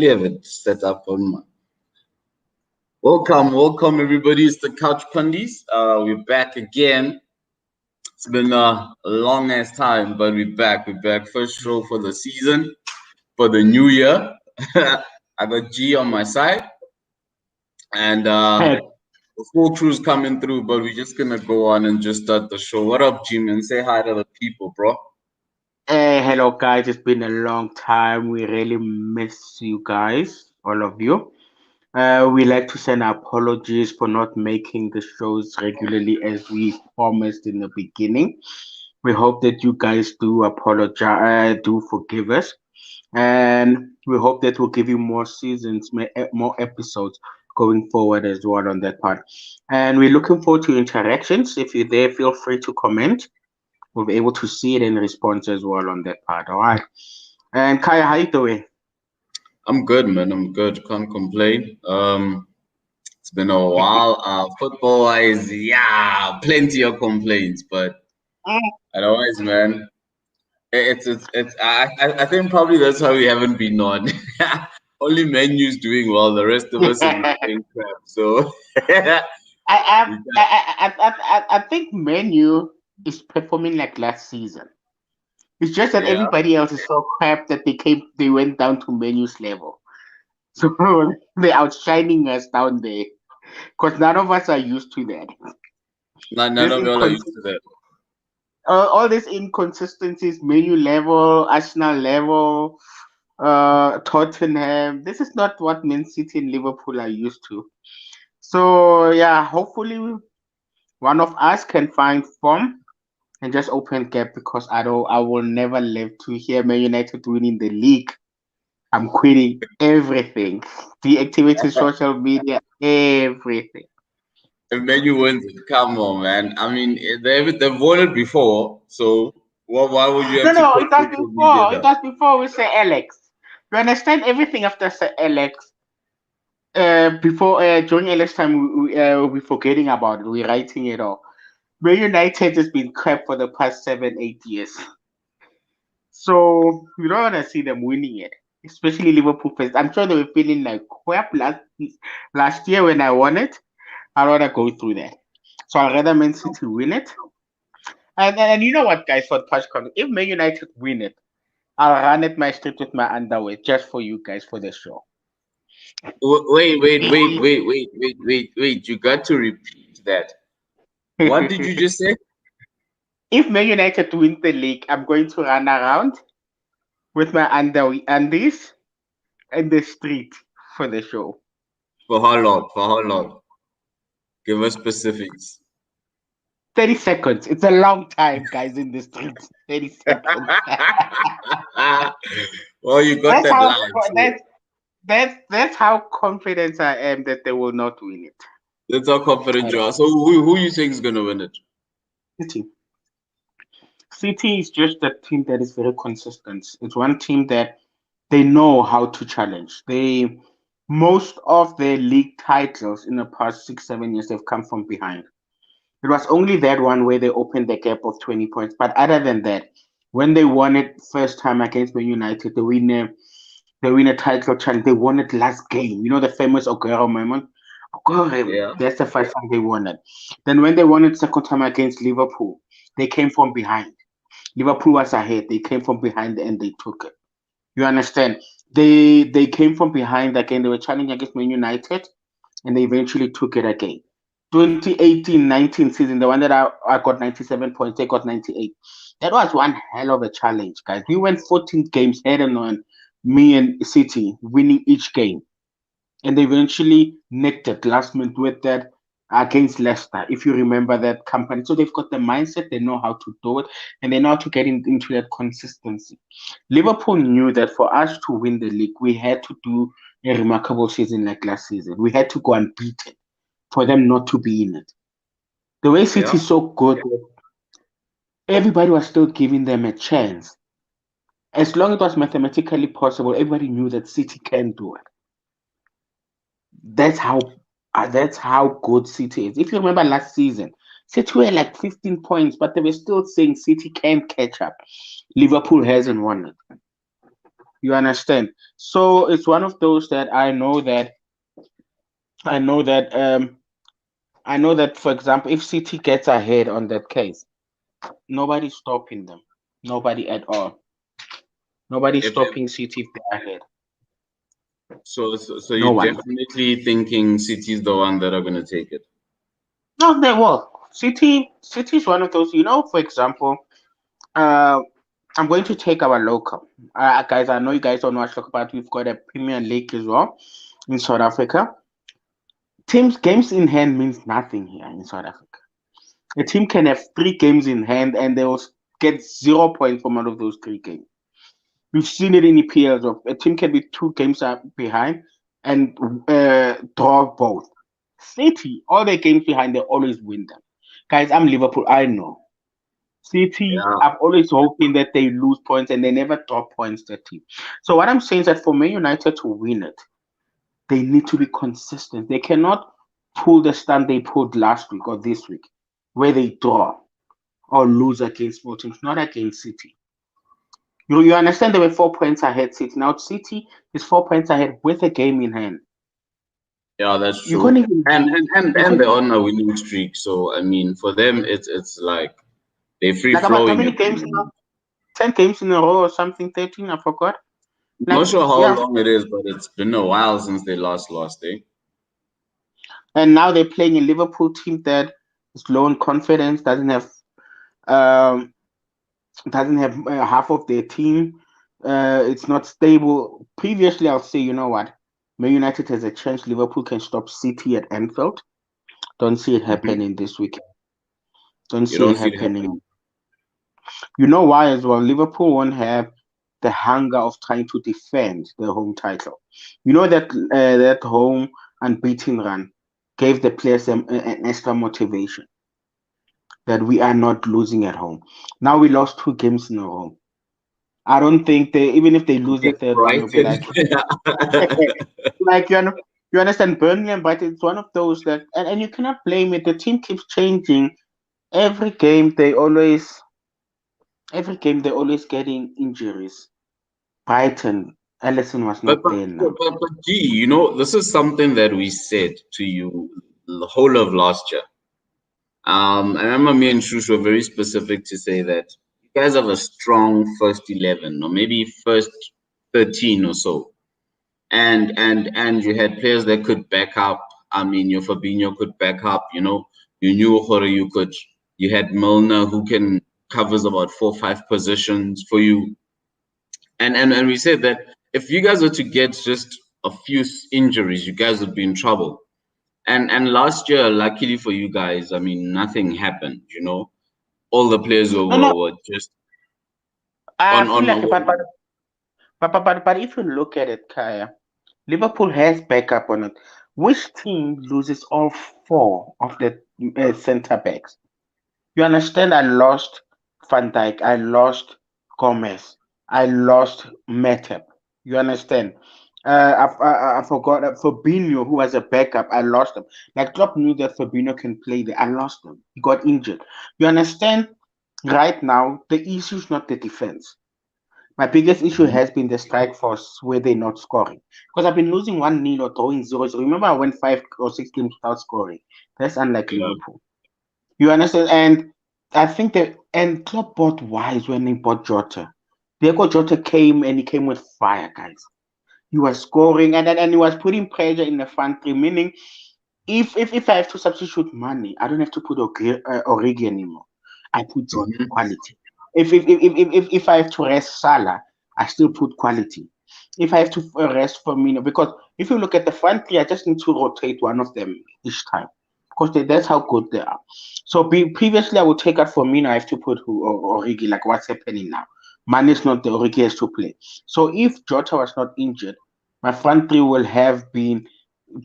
have it set up on my. Welcome, everybody. It's the Couch Pundies. We're back again. It's been a long ass time, but we're back. We're back. First show for the season, for the new year. I got G on my side, and Hey, the full crew's coming through. But we're just gonna go on and just start the show. What up, G man? Say hi to the people, bro. hello guys. It's been a long time. We really miss you guys, all of you. We like to send our apologies for not making the shows regularly as we promised in the beginning. We hope that you guys do apologize, do forgive us, and we hope that we'll give you more seasons, more episodes going forward as well on that part. And we're looking forward to interactions. If you're there, feel free to comment. We'll be able to see it in response as well on that part. All right. And Kaya, how you doing? I'm good, man. I'm good. Can't complain. It's been a while. Football wise, yeah, plenty of complaints, but otherwise, man, it's. I think probably that's why we haven't been on. Only Menu's doing well. The rest of us is I, doing crap. So I, we got, I think Menu is performing like last season. It's just that yeah. everybody else is so crap that they went down to Menu's level. So they're outshining us down there because none of us are used to that. None This of y'all are used to that. all these inconsistencies, Menu level, Arsenal level, Tottenham. This is not what Man City and Liverpool are used to. So yeah, hopefully one of us can find form and just open gap because I will never live to hear Man United winning the league. I'm quitting everything. Deactivating social media, everything. If Menu wins it, come on, man. I mean, they've won it before, so why would you No, have to no, put it was social media before. It down? was before with Sir Alex. You understand everything after Sir Alex. Before during Alex time, we forgetting about it. We're writing it off. Man United has been crap for the past 7, 8 years. So you don't want to see them winning it, especially Liverpool fans. I'm sure they were feeling like crap last year when I won it. I'd rather go through that. So I'd rather Man City win it. And you know what, guys, for the patch coming, if Man United win it, I'll run at my street with my underwear just for you guys for the show. Wait. You got to repeat that. What did you just say? If Man United win the league, I'm going to run around with my undies in the street for the show. For how long? For how long? Give us specifics. 30 seconds. It's a long time, guys, in the streets. 30 seconds. Well, you got That's that how line. So that's how confident I am that they will not win it. that's how confident At you all. are. So who you think is gonna win it? City. City is just a team that is very consistent. It's one team that they know how to challenge. They most of their league titles in the past 6, 7 years have come from behind. It was only that one where they opened the gap of 20 points. But other than that, when they won it first time against Man United, they win a title challenge. They won it last game. You know the famous Aguero moment. Aguero, Yeah. that's the first time they won it. Then when they won it second time against Liverpool, they came from behind. Liverpool was ahead. They came from behind and they took it. You understand? They came from behind again. They were challenging against Man United and they eventually took it again. 2018-19 season, the one that I got 97 points, they got 98. That was one hell of a challenge, guys. We went 14 games head and on, me and City winning each game. And they eventually nicked it last minute with that against Leicester, if you remember that company. So they've got the mindset, they know how to do it, and they know how to get into that consistency. Liverpool knew that for us to win the league, we had to do a remarkable season like last season. We had to go unbeaten for them not to be in it. The way City Yeah. is so good, everybody was still giving them a chance. As long as it was mathematically possible, everybody knew that City can do it. That's how good City is. If you remember last season, City were like 15 points, but they were still saying City can catch up. Liverpool hasn't won it. You understand? So it's one of those that I know that I know that, for example, if City gets ahead on that case, nobody's stopping them. Nobody at all. Nobody's If stopping City if they're ahead. so No you're one. definitely thinking City's the one that are gonna take it. No, they will. City is one of those. For example, uh, I'm going to take our local. Guys, I know you guys don't watch local, but we've got a Premier League as well in South Africa. Teams games in hand means nothing here in South Africa. A team can have 3 games in hand and they will get 0 points from out of those 3 games. We've seen it in EPLs of a team can be 2 games up behind and draw both. City, all their games behind, they always win them. Guys, I'm Liverpool. I know. City, Yeah. I'm always hoping that they lose points and they never drop points, that team. So what I'm saying is that for Man United to win it, they need to be consistent. They cannot pull the stunt they pulled last week or this week, where they draw or lose against small teams, not against City. You understand they were 4 points ahead, City. Now City is 4 points ahead with a game in hand. Yeah, that's You can't true. even And and and you and can't they're on a winning streak. So I mean, for them, it's like they're free like about how flowing many at the games now? moment. 10 games in a row or something, 13, I forgot. Not Like sure how yeah. long it is, but it's been a while since they last lost, eh? And now they're playing a Liverpool team that is low in confidence, um doesn't have half of their team. It's not stable. Previously, I'll say, you know what? Man United has a chance. Liverpool can stop City at Anfield. Don't see it Hmm. happening this weekend. Don't You see it don't see it happening. happening. You know why as well? Liverpool won't have the hunger of trying to defend the home title. You know that that home unbeaten run gave the players an extra motivation that we are not losing at home. Now we lost 2 games in a row. I don't think they, even if they You lose the get third one, they'll be frightened. like, like you understand Burnley, but it's one of those that, and you cannot blame it. The team keeps changing every game. Every game they're always getting injuries. Brighton, Ellison was But not but there but now. but, but gee, this is something that we said to you the whole of last year. I remember me and Shush were very specific to say that you guys have a strong first 11 or maybe first 13 or so. And you had players that could back up. I mean, your Fabinho could back up. You knew Jorge, you had Milner who can covers about 4 or 5 positions for you. And we said that if you guys were to get just a few injuries, you guys would be in trouble. And last year, luckily for you guys, I mean, nothing happened. All the players No, no, were just I feel on. like, but if you look at it, Kaya, Liverpool has backup on it. Which team loses all 4 of the centre backs? You understand? I lost Van Dijk. I lost Gomez. I lost Matip. You understand? I forgot Fabinho, who was a backup. I lost him. Like Klopp knew that Fabinho can play there. I lost him. He got injured. You understand? Right now, the issue is not the defense. My biggest issue Mhm. has been the strike force where they're not scoring. Because I've been losing 1-0 or throwing 0-0. Remember, I went 5 or 6 games without scoring. That's unlike Yeah. Liverpool. You understand? And I think that and Klopp bought wise when he bought Jota. Diego Jota came and he came with fire, guys. He was scoring and he was putting pressure in the front three, meaning if I have to substitute money, I don't have to put Origi anymore. I put Jota Mhm. quality. If I have to rest Salah, I still put quality. If I have to rest Firmino, because if you look at the front three, I just need to rotate one of them each time because that's how good they are. So previously, I would take out Firmino. I have to put Origi, like what's happening now. Man is not the Origi has to play. So if Jota was not injured, my front three will have been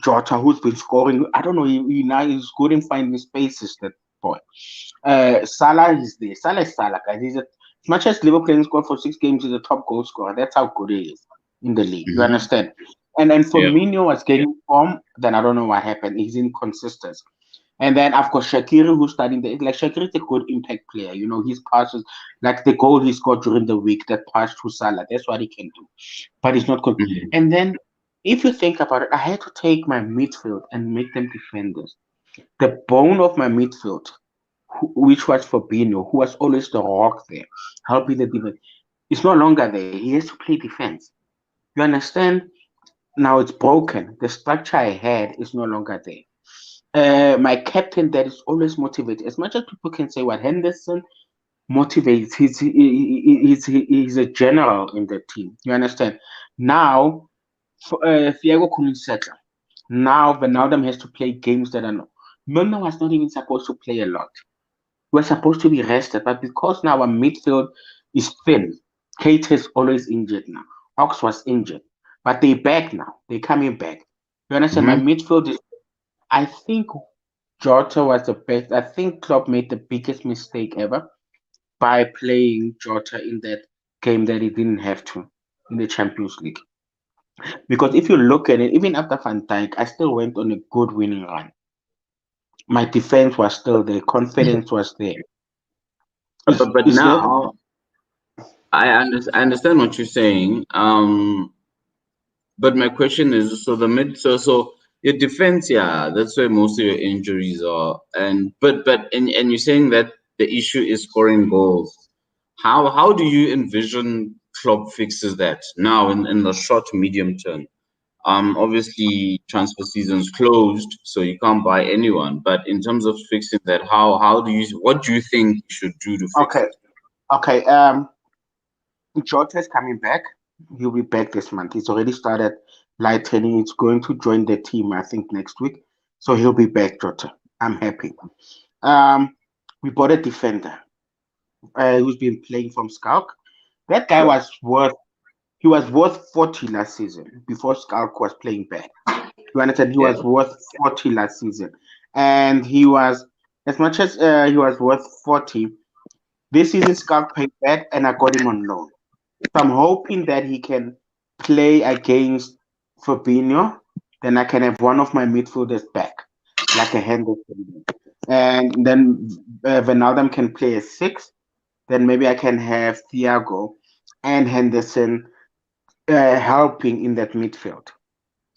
Jota, who's been scoring. I don't know. He now he's good in finding spaces. That boy. Salah is there. Salah is Salah, guys. As much as Liverpool has scored for 6 games, he's a top goal scorer. That's how good he is in the league. You Mhm. understand? And Yeah. Firmino was getting form. Then I don't know what happened. He's inconsistent. And then I've got Shaqiri who's starting the like Shaqiri's a good impact player. You know, his passes like the goal he scored during the week that pass to Salah. That's what he can do. But he's not good. Mhm. And then if you think about it, I had to take my midfield and make them defenders. The bone of my midfield, which was Fabinho, who was always the rock there, helping the defense, is no longer there. He has to play defense. You understand? Now it's broken. The structure I had is no longer there. My captain that is always motivated. As much as people can say what Henderson motivates, he's a general in the team. You understand? Now, Thiago couldn't settle. Now, Wijnaldum has to play games that are not. Milner was not even supposed to play a lot. He was supposed to be rested, but because now our midfield is thin, Kate is always injured now. Ox was injured, but they back now. They coming back. You understand? My Mhm. midfield is. I think Jota was the best. I think Klopp made the biggest mistake ever by playing Jota in that game that he didn't have to in the Champions League. Because if you look at it, even after Van Dijk, I still went on a good winning run. My defense was still there, confidence was there. But It's not now I understand what you're saying. But my question is, so the mid, so your defense, yeah, that's where most of your injuries are. And you're saying that the issue is scoring goals. How do you envision Klopp fixes that now in the short to medium term? Obviously transfer season's closed, so you can't buy anyone. But in terms of fixing that, how do you what do you think you should do to fix okay. it? Okay. Jota is coming back. He'll be back this month. He's already started light training. He's going to join the team, I think, next week. So he'll be back, Jota. I'm happy. Um, we bought a defender who's been playing from Skalk. That guy Sure. was worth he was worth 40 last season before Skalk was playing back. You understand? He Yeah. was worth 40 last season. And he was, as much as he was worth 40, this season Skalk paid back and I got him on loan. So I'm hoping that he can play against Fabinho. Then I can have one of my midfielders back, like a Henderson. And then Wijnaldum can play a six. Then maybe I can have Thiago and Henderson helping in that midfield.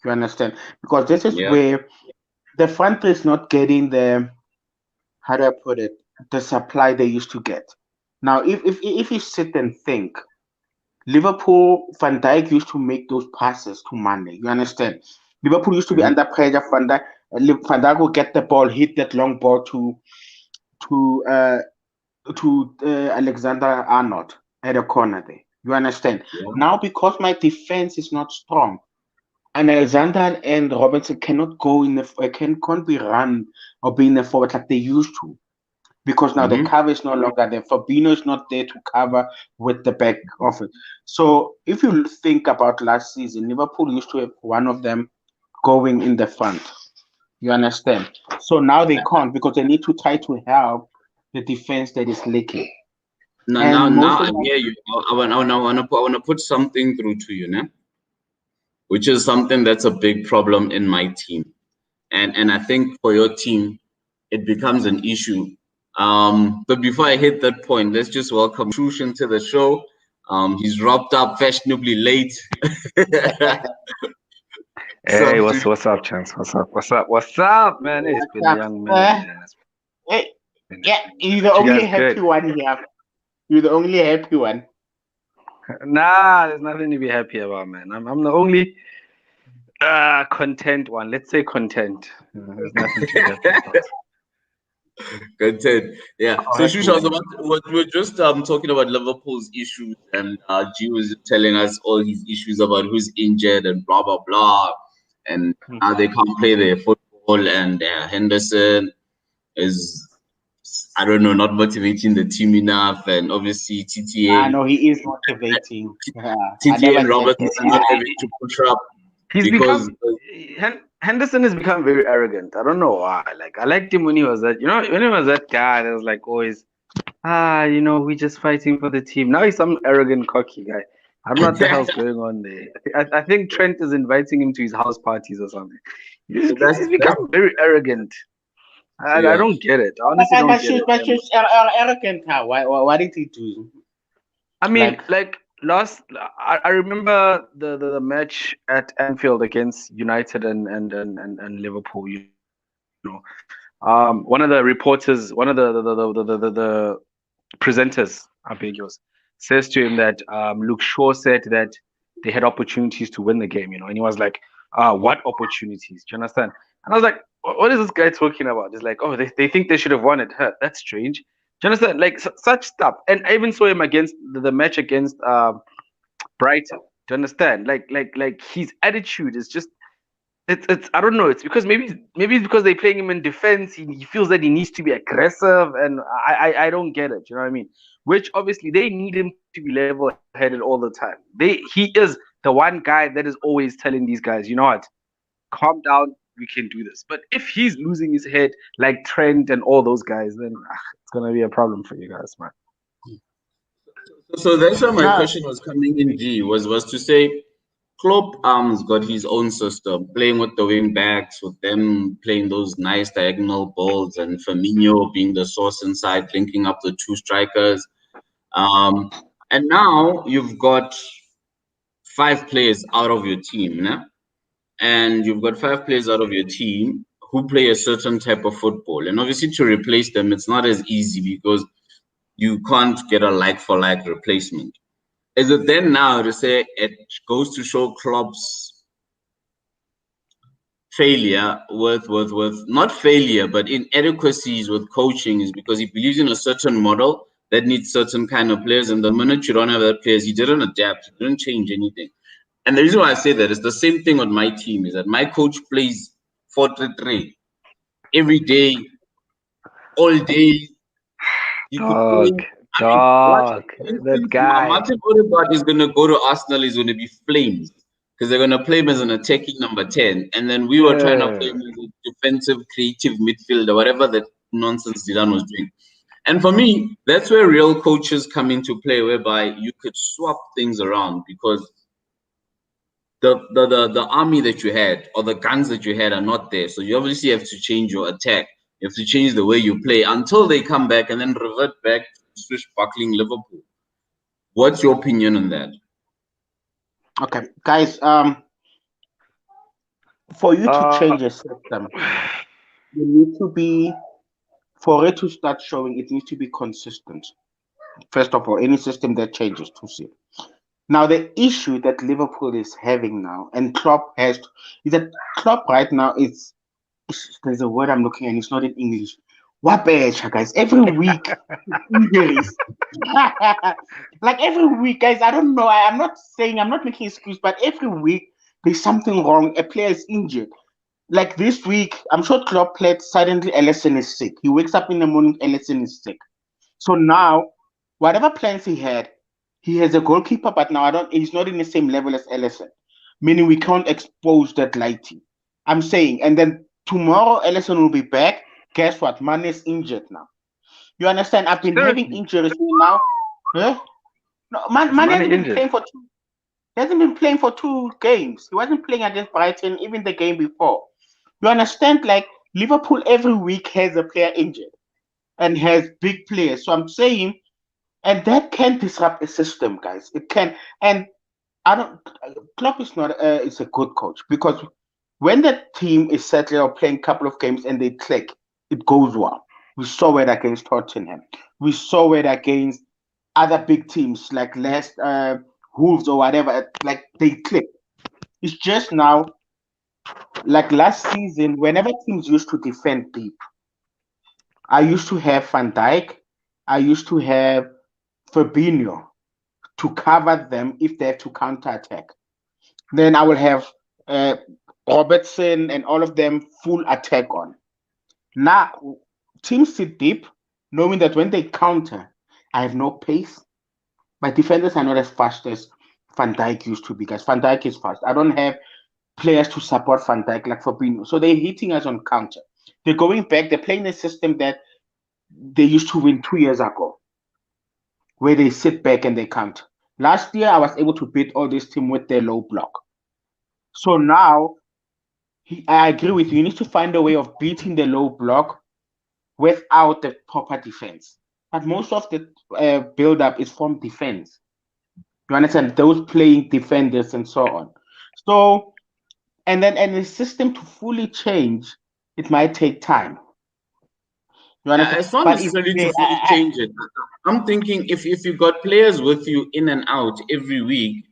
You understand? Because this is Yeah. where the front three is not getting the, how do I put it, the supply they used to get. Now, if you sit and think, Liverpool, Van Dijk used to make those passes to Mane. You understand? Liverpool used to be Mhm. under pressure. Van Dijk will get the ball, hit that long ball to uh, Alexander Arnold at a corner there. You understand? Yeah. Now, because my defense is not strong, and Alexander and Robertson cannot go in the can't be run or be in the forward like they used to because now the Hmm. cover is no longer there. Fabinho is not there to cover with the back of it. So if you think about last season, Liverpool used to have one of them going in the front. You understand? So now they can't because they need to try to help the defense that is leaking. And Now most I of my hear you. I want to put something through to you, né? Which is something that's a big problem in my team. And I think for your team, it becomes an issue. But before I hit that point, let's just welcome Shushan to the show. He's wrapped up fashionably late. Hey, Some what's up, chance? What's up, man? Hey, it's been a young minute, man. It's eh, been, yeah, you're the but you only guys happy good? one here. You're the only happy one. Nah, there's nothing to be happy about, man. I'm the only content one. Let's say content. There's nothing to be happy about. content. Yeah. Oh, So happy Shusha, was one. about what we were just talking about Liverpool's issues, and G was telling us all his issues about who's injured and blah blah blah, and now they can't play their football, and Henderson is, I don't know, not motivating the team enough, and obviously I TTA know he is motivating. Yeah, I TTA never and said Robertson that. are not able to push up He's because become Henderson has become very arrogant. I don't know why. Like I liked him when he was that. When he was that guy that was like always we're just fighting for the team. Now he's some arrogant, cocky guy. I don't know what the hell's going on there. I think Trent is inviting him to his house parties or something. He's that's become very arrogant. I Yeah. don't get it. I honestly don't get it. But And she's arrogant. How? Why did he do? I mean, Like, like last, I remember the match at Anfield against United and Liverpool. One of the reporters, one of the presenters, I beg yours, says to him that Luke Shaw said that they had opportunities to win the game, and he was like, what opportunities? Do you understand? And I was like, What is this guy talking about?" It's like, oh, they think they should have won it. Huh, that's strange. Do you understand? Like such stuff. And I even saw him against the match against Brighton. Do you understand? Like his attitude is just it's I don't know. It's because maybe it's because they're playing him in defense. He feels that he needs to be aggressive, and I don't get it. You know what I mean? Which obviously they need him to be level-headed all the time. He is the one guy that is always telling these guys, you know what, calm down, we can do this. But if he's losing his head like Trent and all those guys, then it's gonna be a problem for you guys, man. So that's where my nah, question was coming in. G was to say, Klopp got his own system, playing with the wing backs, with them playing those nice diagonal balls, and Firmino being the source inside, linking up the two strikers. Um, and now you've got five players out of your team, né? And you've got five players out of your team who play a certain type of football. And obviously, to replace them, it's not as easy because you can't get a like for like replacement. Is it then now to say it goes to show Klopp's failure with not failure but inadequacies with coaching is because he believes in a certain model that needs certain kind of players, and the minute you don't have that players, he didn't adapt, he didn't change anything. And the reason why I say that is the same thing on my team is that my coach plays 4-3 every day, all day. You could say, Dog, I mean, what dog, for that instance, guy. Martin Odegaard is going to go to Arsenal, is going to be flames because they're going to play him as an attacking number 10. And then we were trying to play Yeah. him as a defensive, creative midfielder, whatever that nonsense Zidane was doing. And for me, that's where real coaches come into play, whereby you could swap things around because the army that you had or the guns that you had are not there. So you obviously have to change your attack. You have to change the way you play until they come back and then revert back to swashbuckling Liverpool. What's your opinion on that? okay, guys. For you to Uh, change a system, you need to be for it to start showing. It needs to be consistent. First of all, any system that changes to see. Now, the issue that Liverpool is having now, and Klopp has, is that Klopp right now there's a word I'm looking at, and it's not in English. Wapecha, guys. Every week, injuries. Like every week, guys. I don't know. I'm not saying, I'm not making excuse, but every week there's something wrong. A player is injured. Like this week, I'm sure Klopp played. Suddenly, Ellison is sick. He wakes up in the morning, Ellison is sick. So now, whatever plans he had, he has a goalkeeper, but now I don't. He's not in the same level as Ellison, meaning we can't expose that lighting. I'm saying, and then tomorrow Ellison will be back. Guess what? Man is injured now. You understand? I've been having seriously, injuries now. Huh? No, is Man money hasn't been injured? playing for two. He hasn't been playing for two games. He wasn't playing against Brighton even the game before. You understand? Like Liverpool every week has a player injured and has big players. So I'm saying, and that can disrupt a system, guys. It can. And I don't. Klopp is not. Is a good coach because when the team is settling or playing a couple of games and they click, it goes well. We saw it against Tottenham. We saw it against other big teams like last Wolves or whatever. Like they click. It's just now, like last season, whenever teams used to defend deep, I used to have Van Dijk. I used to have Fabinho to cover them if they have to counter attack. Then I will have uh, Robertson and all of them full attack on. Now, teams sit deep, knowing that when they counter, I have no pace. My defenders are not as fast as Van Dijk used to be, guys. Van Dijk is fast. I don't have players to support Van Dijk like Fabinho. So they're hitting us on counter. They're going back. They're playing a system that they used to win 2 years ago, where they sit back and they count. Last year, I was able to beat all this team with their low block. So now, I agree with you. You need to find a way of beating the low block without the proper defense. But most of the build-up is from defense. You understand? Those playing defenders and so on. So, and the system to fully change, it might take time. You understand? It's not But if necessarily to fully change it. I'm thinking if you got players with you in and out every week,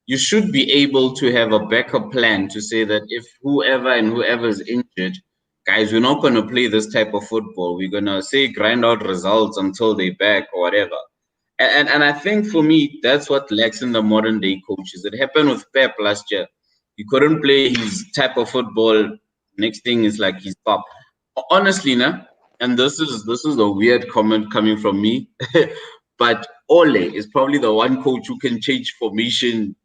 you should be able to have a backup plan to say that if whoever is injured, guys, we're not going to play this type of football. We're going to say grind out results until they back or whatever. And I think for me, that's what lacks in the modern day coaches. It happened with Pep last year. He couldn't play his type of football. Next thing is like he's pop. Honestly, nah, and this is a weird comment coming from me, but Ole is probably the one coach who can change formation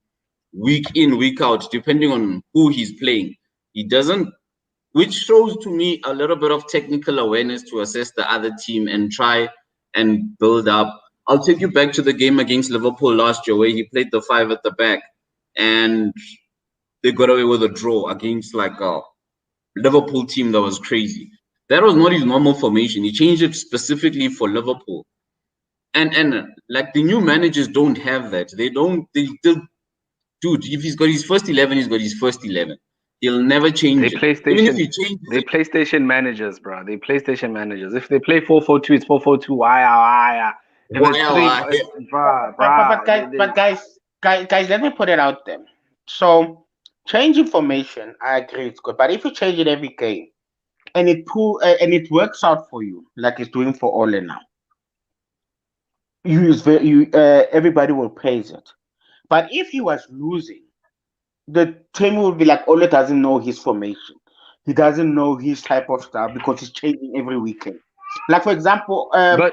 week in, week out, depending on who he's playing. He doesn't, which shows to me a little bit of technical awareness to assess the other team and try and build up. I'll take you back to the game against Liverpool last year where he played the five at the back and they got away with a draw against like a Liverpool team that was crazy. That was not his normal formation. He changed it specifically for Liverpool. And like the new managers don't have that. They'll dude, if he's got his first 11, he's got his first 11. He'll never change it. Even if he changes They it, PlayStation managers, bro. They PlayStation managers. If they play 4-4-2, it's 4-4-2. Why? If it's three, wow, guys, let me put it out there. So, change information, I agree, it's good. But if you change it every game and it works out for you, like it's doing for Ole now, everybody will praise it. But if he was losing, the team would be like, Ole doesn't know his formation. He doesn't know his type of style because he's changing every weekend. Like for example, but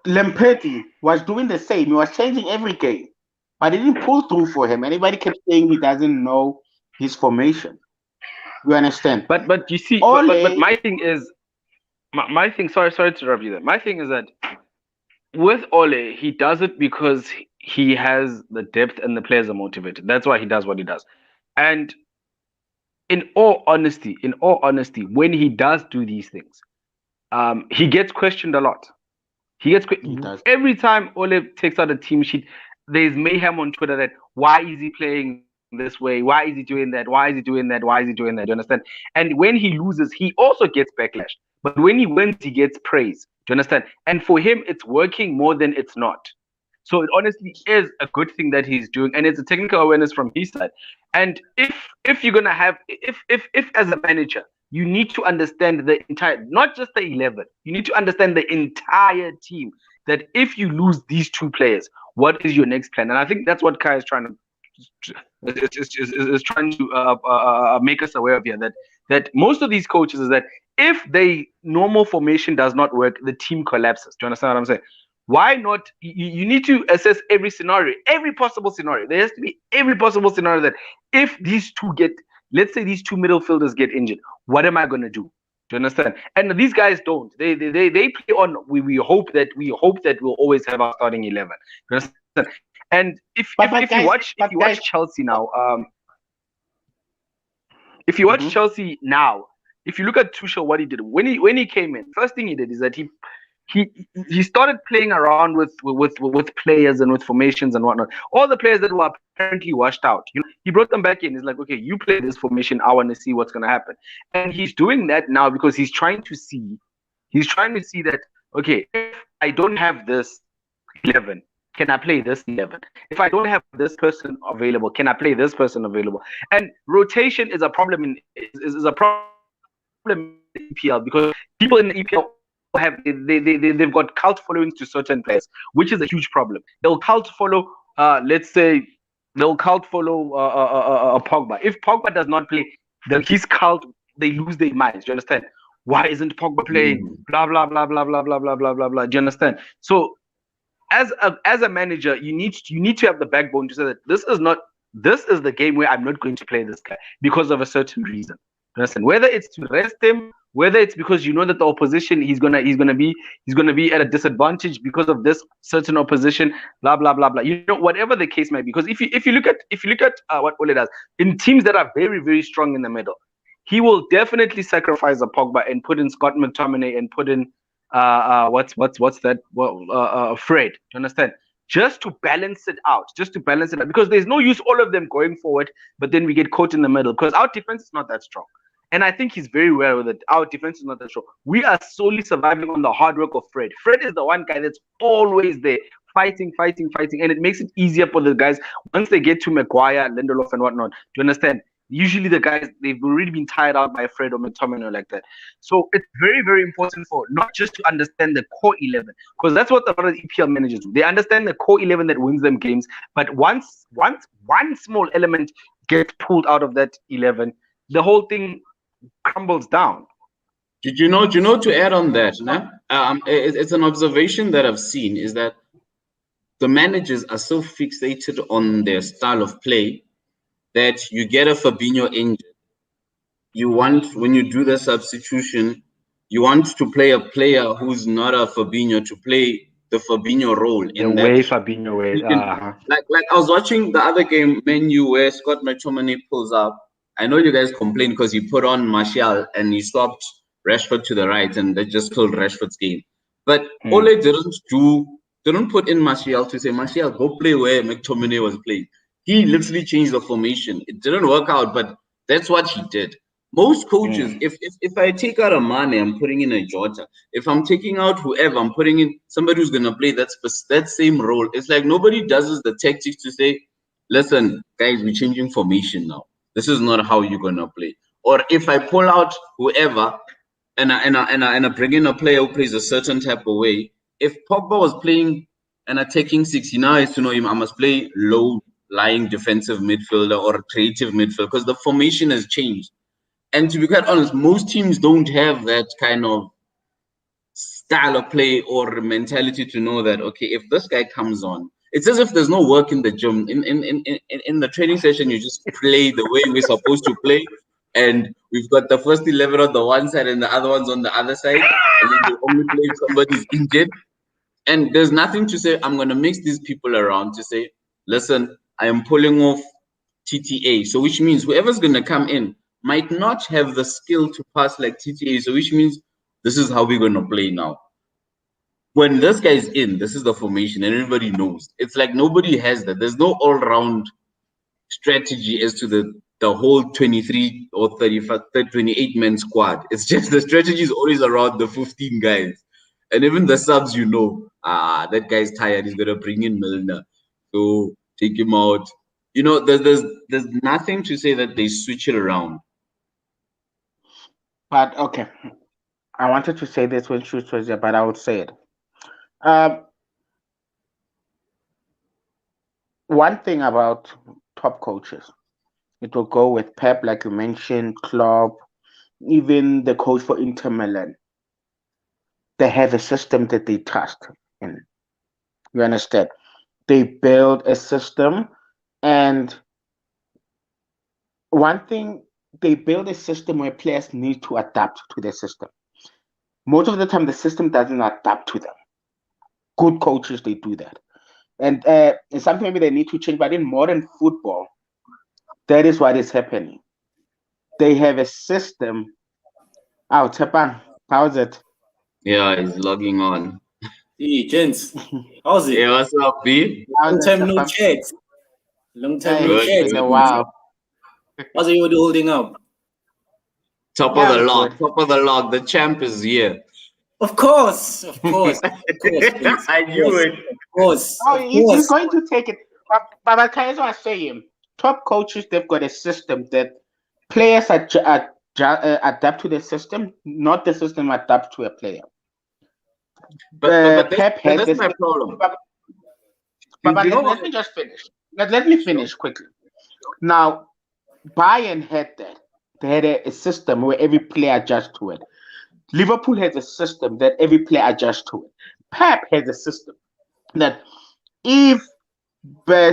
Lamperti was doing the same. He was changing every game, but it didn't pull through for him. Anybody kept saying he doesn't know his formation. You understand? but you see, Ole, but my thing is, my thing. Sorry to interrupt you there. My thing is that with Ole, he does it because he has the depth and the players are motivated. That's why he does what he does. And in all honesty, when he does do these things, he gets questioned a lot. he does. Every time Ole takes out a team sheet, there's mayhem on Twitter that why is he playing this way? Why is he doing that? Why is he doing that? Why is he doing that? You understand? And when he loses, he also gets backlash. But when he wins, he gets praise. Do you understand? And for him, it's working more than it's not. So it honestly is a good thing that he's doing, and it's a technical awareness from his side. And if you're gonna have if as a manager you need to understand the entire, not just the 11, you need to understand the entire team. That if you lose these two players, what is your next plan? And I think that's what Kai is trying to is trying to make us aware of here. That most of these coaches is that if the normal formation does not work, the team collapses. Do you understand what I'm saying? Why not? You need to assess every scenario, every possible scenario. There has to be every possible scenario that if these two get, let's say these two middle fielders get injured, what am I going to do? Do you understand? And these guys don't. They play on. We hope that we'll always have our starting 11. Do you understand? And if you watch Chelsea now, if you watch Chelsea now, if you look at Tuchel, what he did when he came in, first thing he did is that he started playing around with players and with formations and whatnot. All the players that were apparently washed out, he brought them back in. He's like, okay, you play this formation. I want to see what's going to happen. And he's doing that now because he's trying to see that, okay, if I don't have this 11, can I play this 11? If I don't have this person available, can I play this person available? And rotation is a problem in EPL because people in the EPL they've got cult followings to certain players, which is a huge problem. They'll cult follow, let's say, Pogba. If Pogba does not play, his cult, they lose their minds. Do you understand? Why isn't Pogba playing? Blah blah blah blah blah blah blah blah blah blah. Do you understand? So, as a manager, you need to have the backbone to say that this is the game where I'm not going to play this guy because of a certain reason. Do you understand? Whether it's to rest him, whether it's because you know that the opposition he's gonna be at a disadvantage because of this certain opposition, blah blah blah blah. Whatever the case might be. Because if you look at what Ole does in teams that are very very strong in the middle, he will definitely sacrifice a Pogba and put in Scott McTominay and put in what's that? Well, Fred. You understand? Just to balance it out, because there's no use all of them going forward, but then we get caught in the middle because our defense is not that strong. And I think he's very well with it. Our defense is not that strong. We are solely surviving on the hard work of Fred. Fred is the one guy that's always there, fighting, and it makes it easier for the guys once they get to Maguire, Lindelof, and whatnot. Do you understand? Usually the guys, they've already been tired out by Fred or McTominay like that. So it's very, very important for not just to understand the core 11, because that's what a lot of EPL managers do. They understand the core 11 that wins them games, but once one small element gets pulled out of that 11, the whole thing crumbles down. Did you know? To add on that, it's an observation that I've seen is that the managers are so fixated on their style of play that you get a Fabinho injured. You want, when you do the substitution, you want to play a player who's not a Fabinho to play the Fabinho role. Fabinho way. Like I was watching the other game, Man U, where Scott McTominay pulls up. I know you guys complained because he put on Martial and he swapped Rashford to the right, and that just killed Rashford's game. But Ole didn't put in Martial to say, Martial, go play where McTominay was playing. He literally changed the formation. It didn't work out, but that's what he did. Most coaches, if I take out a Mane, I'm putting in a Jota. If I'm taking out whoever, I'm putting in somebody who's going to play that same role. It's like nobody does the tactics to say, listen, guys, we're changing formation now. This is not how you're going to play. Or if I pull out whoever and I bring in a player who plays a certain type of way, if Pogba was playing an attacking six, he now has to know him, I must play low-lying defensive midfielder or creative midfielder because the formation has changed. And to be quite honest, most teams don't have that kind of style of play or mentality to know that, okay, if this guy comes on, it's as if there's no work in the gym. In the training session, you just play the way we're supposed to play. And we've got the first 11 on the one side and the other ones on the other side. And then you only play if somebody's injured. And there's nothing to say, I'm going to mix these people around to say, listen, I am pulling off TTA. So which means whoever's going to come in might not have the skill to pass like TTA. So which means this is how we're going to play now. When this guy's in, this is the formation and everybody knows. It's like nobody has that. There's no all-round strategy as to the whole 23 or 35, 28-man squad. It's just the strategy is always around the 15 guys. And even the subs, that guy's tired. He's going to bring in Milner. So take him out. There's nothing to say that they switch it around. But, okay. I wanted to say this when Shoes was there, but I would say it. One thing about top coaches, it will go with Pep, like you mentioned, Klopp, even the coach for Inter Milan. They have a system that they trust in. You understand? They build a system, and one thing, they build a system where players need to adapt to the system. Most of the time, the system doesn't adapt to them. Good coaches, they do that. And something maybe they need to change, but in modern football, that is what is happening. They have a system. Oh, Tepang, how's it? Yeah, he's logging on. Hey, gents. How's it? Hey, what's up, B? Long time no chat. Long time no chat. It's been a while. How's everybody holding up? Top of the log. The champ is here. Of course. Please. I knew it. Of course. Oh, he's going to take it. But I just want to say, top coaches, they've got a system that players adapt to the system, not the system adapt to a player. But that's my problem. But let me just finish. Let me finish quickly. Now, Bayern had that. They had a system where every player adjusts to it. Liverpool has a system that every player adjusts to it. Pep has a system that if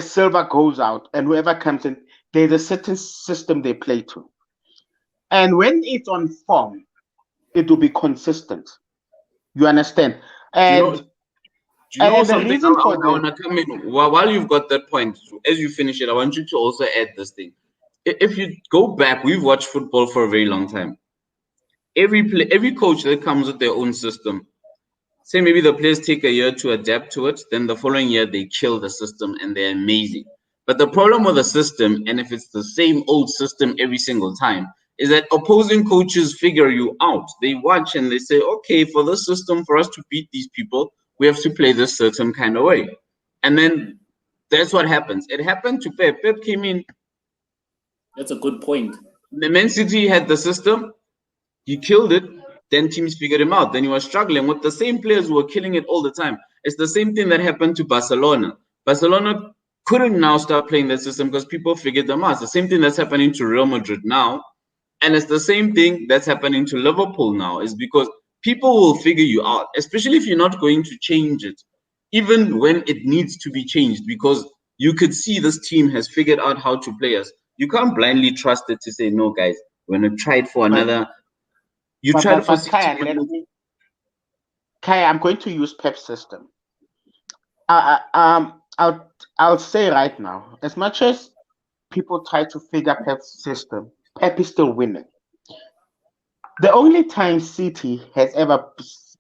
Silva goes out and whoever comes in, there's a certain system they play to. And when it's on form, it will be consistent. You understand? And the reason for I want to come in while you've got that point, as you finish it, I want you to also add this thing. if you go back, we've watched football for a very long time. Every coach that comes with their own system. Say maybe the players take a year to adapt to it, then the following year they kill the system and they're amazing. But the problem with the system, and if it's the same old system every single time, is that opposing coaches figure you out. They watch and they say, okay, for this system, for us to beat these people, we have to play this certain kind of way. And then that's what happens. It happened to Pep. Pep came in. That's a good point. The Man City had the system. He killed it. Then teams figured him out. Then he was struggling with the same players who were killing it all the time. It's the same thing that happened to Barcelona. Barcelona couldn't now start playing that system because people figured them out. It's the same thing that's happening to Real Madrid now. And it's the same thing that's happening to Liverpool now, is because people will figure you out, especially if you're not going to change it, even when it needs to be changed, because you could see this team has figured out how to play us. You can't blindly trust it to say, no, guys, we're going to try it for another. You tried for 60 Kai, Kai, I'm going to use Pep's system. I'll say right now, as much as people try to figure Pep's system, Pep is still winning. The only time City has ever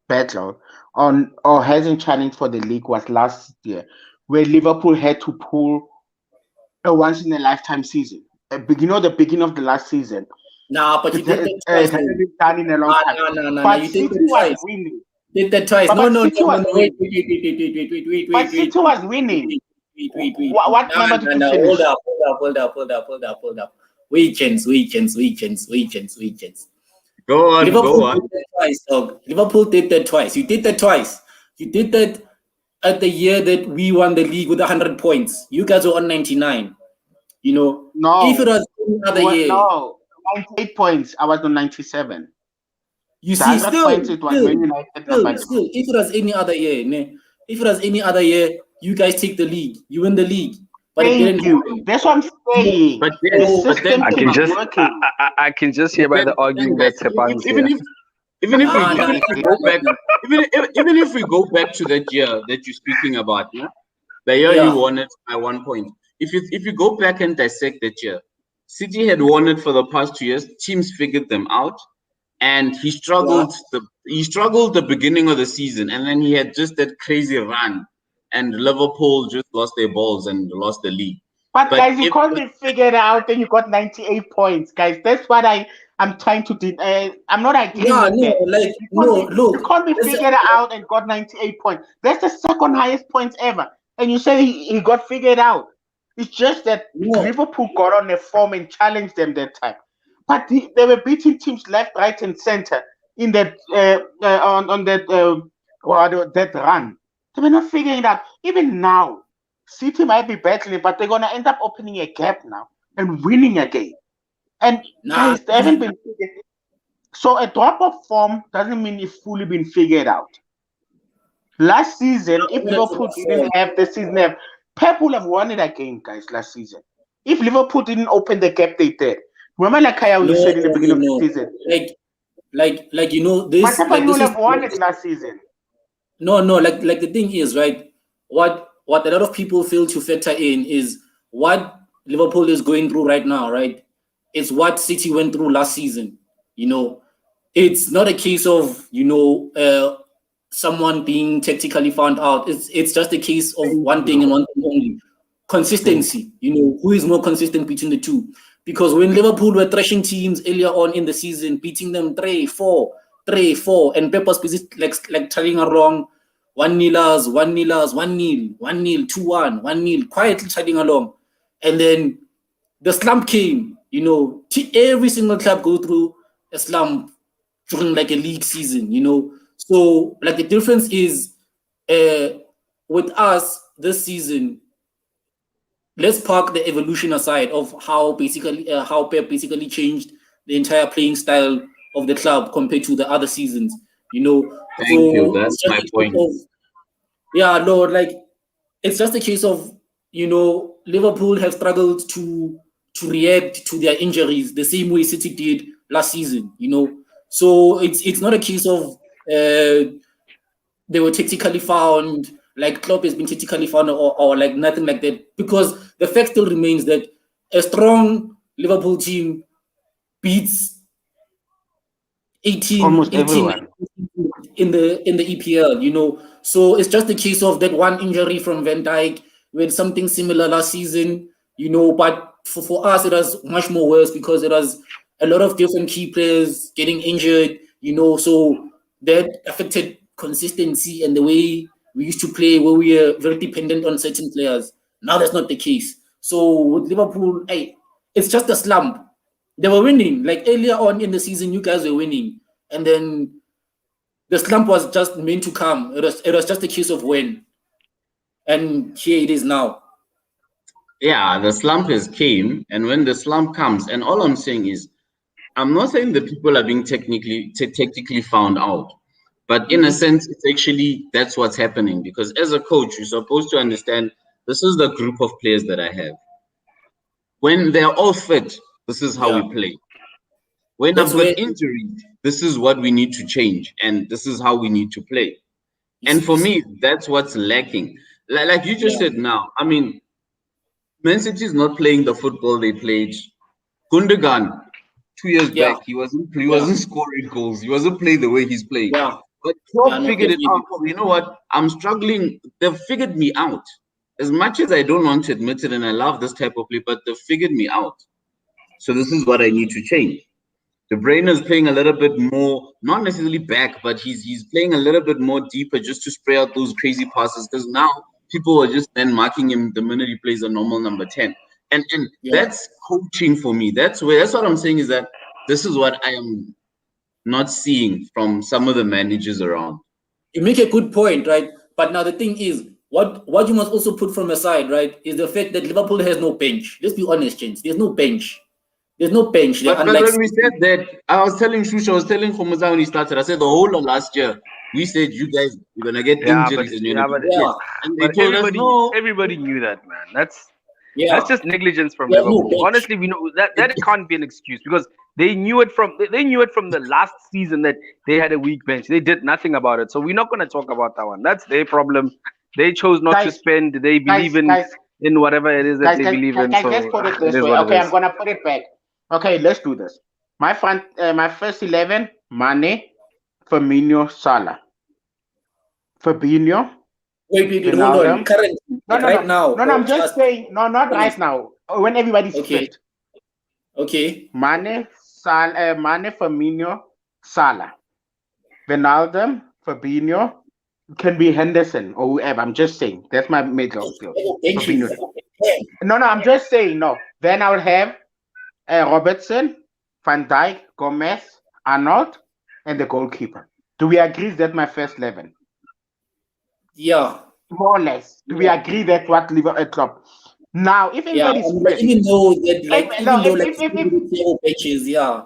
battled on or hasn't challenged for the league was last year, where Liverpool had to pull a once in a lifetime season. The beginning of the last season. Nah, but you did that twice. Hasn't been done in a long time. No. But You did City that was twice. winning. Did that twice. But No. City was Wait. But City was winning. Wait. What number did you finish? Hold up. Wait, chance. Go on. Did that twice, dog. Liverpool did that twice. You did that twice. You did that at the year that we won the league with 100 points. You guys were on 99. You know, No. if it was any other year, no, 98 points. I was on 97. You see, still, points, it was still, if it was any other year, if it was any other year, you guys take the league, you win the league. But it didn't happen. That's what I'm saying. But then I can just hear by the argument that Tepan's even if we go back to that year that you're speaking about, yeah, the year you won it by 1 point. If you go back and dissect that year, City had won it for the past 2 years. Teams figured them out, and he struggled. He struggled the beginning of the season, and then he had just that crazy run, and Liverpool just lost their balls and lost the league. But guys, you can't be figured out, and you got 98 points, guys. That's what I'm trying to do. I'm not against that. Look, you can't be figured out and got 98 points. That's the second highest points ever, and you say he got figured out. It's just that Liverpool got on their form and challenged them that time. But they were beating teams left, right, and center in that on that run. They were not figuring it out. Even now, City might be battling, but they're gonna end up opening a gap now and winning again. And guys, they haven't been figured. So a drop of form doesn't mean it's fully been figured out. Last season, if Liverpool didn't have the season, Pep would have won it again, guys, last season. If Liverpool didn't open the gap they did. Remember, like Kaya said in the beginning of the season. Like you know, this. But Pep would have won it last season. No, like the thing is, right? What a lot of people fail to factor in is what Liverpool is going through right now, right? It's what City went through last season. You know, it's not a case of someone being tactically found out. It's just a case of one thing and one thing only: consistency. You know, who is more consistent between the two? Because when Liverpool were thrashing teams earlier on in the season, beating them 3-4, and Pep was busy like telling along 1-0, 1-0, 1-0, 1-0, 2-1, 1-0, quietly treading along, and then the slump came. You know, every single club go through a slump during like a league season. You know. So, like, the difference is with us this season, let's park the evolution aside of how Pep basically changed the entire playing style of the club compared to the other seasons. You know, Thank you. That's my point. It's just a case of, you know, Liverpool have struggled to react to their injuries the same way City did last season. You know, so it's not a case of they were tactically found, like Klopp has been tactically found, or like nothing like that, because the fact still remains that a strong Liverpool team beats 18 almost 18 everyone. in the EPL, you know. So it's just a case of that one injury from Van Dijk. We had something similar last season, you know, but for us it was much more worse because it was a lot of different key players getting injured, you know, so that affected consistency and the way we used to play, where we are very dependent on certain players. Now that's not the case. So with Liverpool, hey, it's just a slump. They were winning. Like earlier on in the season, you guys were winning. And then the slump was just meant to come. It was just a case of when. And here it is now. Yeah, the slump has came, and when the slump comes, and all I'm saying is, I'm not saying that people are being technically found out, but in a sense, it's actually that's what's happening. Because as a coach, you're supposed to understand this is the group of players that I have. When they're all fit, this is how Yeah. we play. When That's I've got where injuries, this is what we need to change, and this is how we need to play. you And for see- me, that's what's lacking. Like you just Yeah. said now, I mean, Man City is not playing the football they played. Gundogan, 2 years Yeah. back, he wasn't Yeah. scoring goals. He wasn't playing the way he's playing. Yeah. But Yeah, Klopp no, figured it definitely. out. You know what? I'm struggling. They've figured me out. As much as I don't want to admit it, and I love this type of play, but they've figured me out. So this is what I need to change. De Bruyne is playing a little bit more, not necessarily back, but he's playing a little bit more deeper just to spray out those crazy passes. Because now people are just then marking him the minute he plays a normal number 10. And Yeah. that's coaching for me. That's what I'm saying is that this is what I am not seeing from some of the managers around. You make a good point, right? But now the thing is, what you must also put from aside, right, is the fact that Liverpool has no bench. Let's be honest, gents. There's no bench. There's no bench there, But unlike when we said that, I was telling Shusha, I was telling Khomoza when he started, I said the whole of last year, we said you guys you're gonna get injuries and you're gonna get yeah, and they but told us no. everybody knew that, man. That's yeah, just negligence from there's no Liverpool. bench. Honestly, we know that can't be an excuse because they knew it from the last season that they had a weak bench. They did nothing about it. So we're not going to talk about that one. That's their problem. They chose not to Guys, spend. They believe in whatever it is that they believe in. So let's put it it this is way. what Okay, it I'm is. gonna put it back. Okay, let's do this. My first 11: Mane, Firmino, Salah, Fabinho, Wait, hold on. Ronaldo. Currently, like right now, No. I'm just saying. No, not right honest. now. When everybody's Okay. fit. Okay. Mane, Firmino, Salah, Ronaldo, Fabinho. Can be Henderson or whoever. I'm just saying. That's my middle field. Fabinho. No, I'm just saying. No. Then I would have Robertson, Van Dijk, Gomez, Arnold, and the goalkeeper. Do we agree that's my first 11? Yeah. More or less. Do we agree that's what Liverpool Klopp? Now, if Yeah. everybody's I mean, fit, even though that, like, if- even no, though if- like if- if- zero benches, yeah.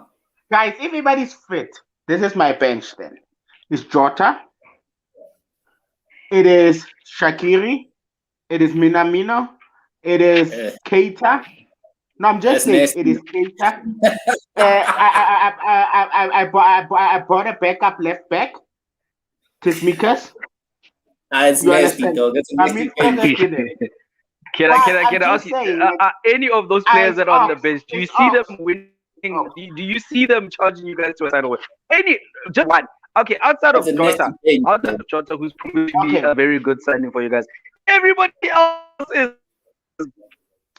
guys, if everybody's fit, this is my bench then. It's Jota. It is Shaqiri. It is Minamino. It is Keita. No, I'm just saying That's it is Keita. I bought a backup left back, Tismikas. it's You nasty, understand? dog. That's a I nasty mean, bench. focus in it. Can But I I'm ask just you, saying, like, any of those players that are on the bench, do you it's see off. them winning? Off. Do you see them charging you guys to a title? Any, just one. Okay, outside of That's a nasty Jota, bench. who's proven to be Okay. a very good signing for you guys. Everybody else is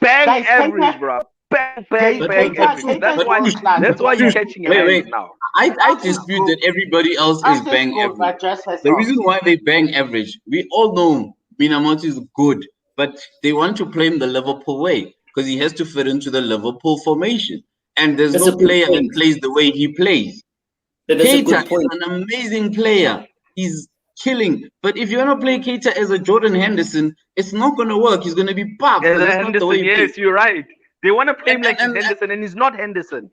bang Guys, average, Keita- bro. Bang Keita- average. Keita- That's Keita's why. goal class. That's why you're Wait, catching wait. hands now. I dispute that everybody else is Us bang good, average. but just has The off. reason why they bang average, we all know Minamoto is good, but they want to play him the Liverpool way because he has to fit into the Liverpool formation. And there's That's no a good player that point. plays the way he plays. That's a Keita good point. is an amazing player. He's killing. But if you want to play Keita as a Jordan Henderson, it's not going to work. He's going to be buff because that's not the way he Henderson, plays. yes, you're right. They want to play him like he's And- Henderson, and he's not Henderson.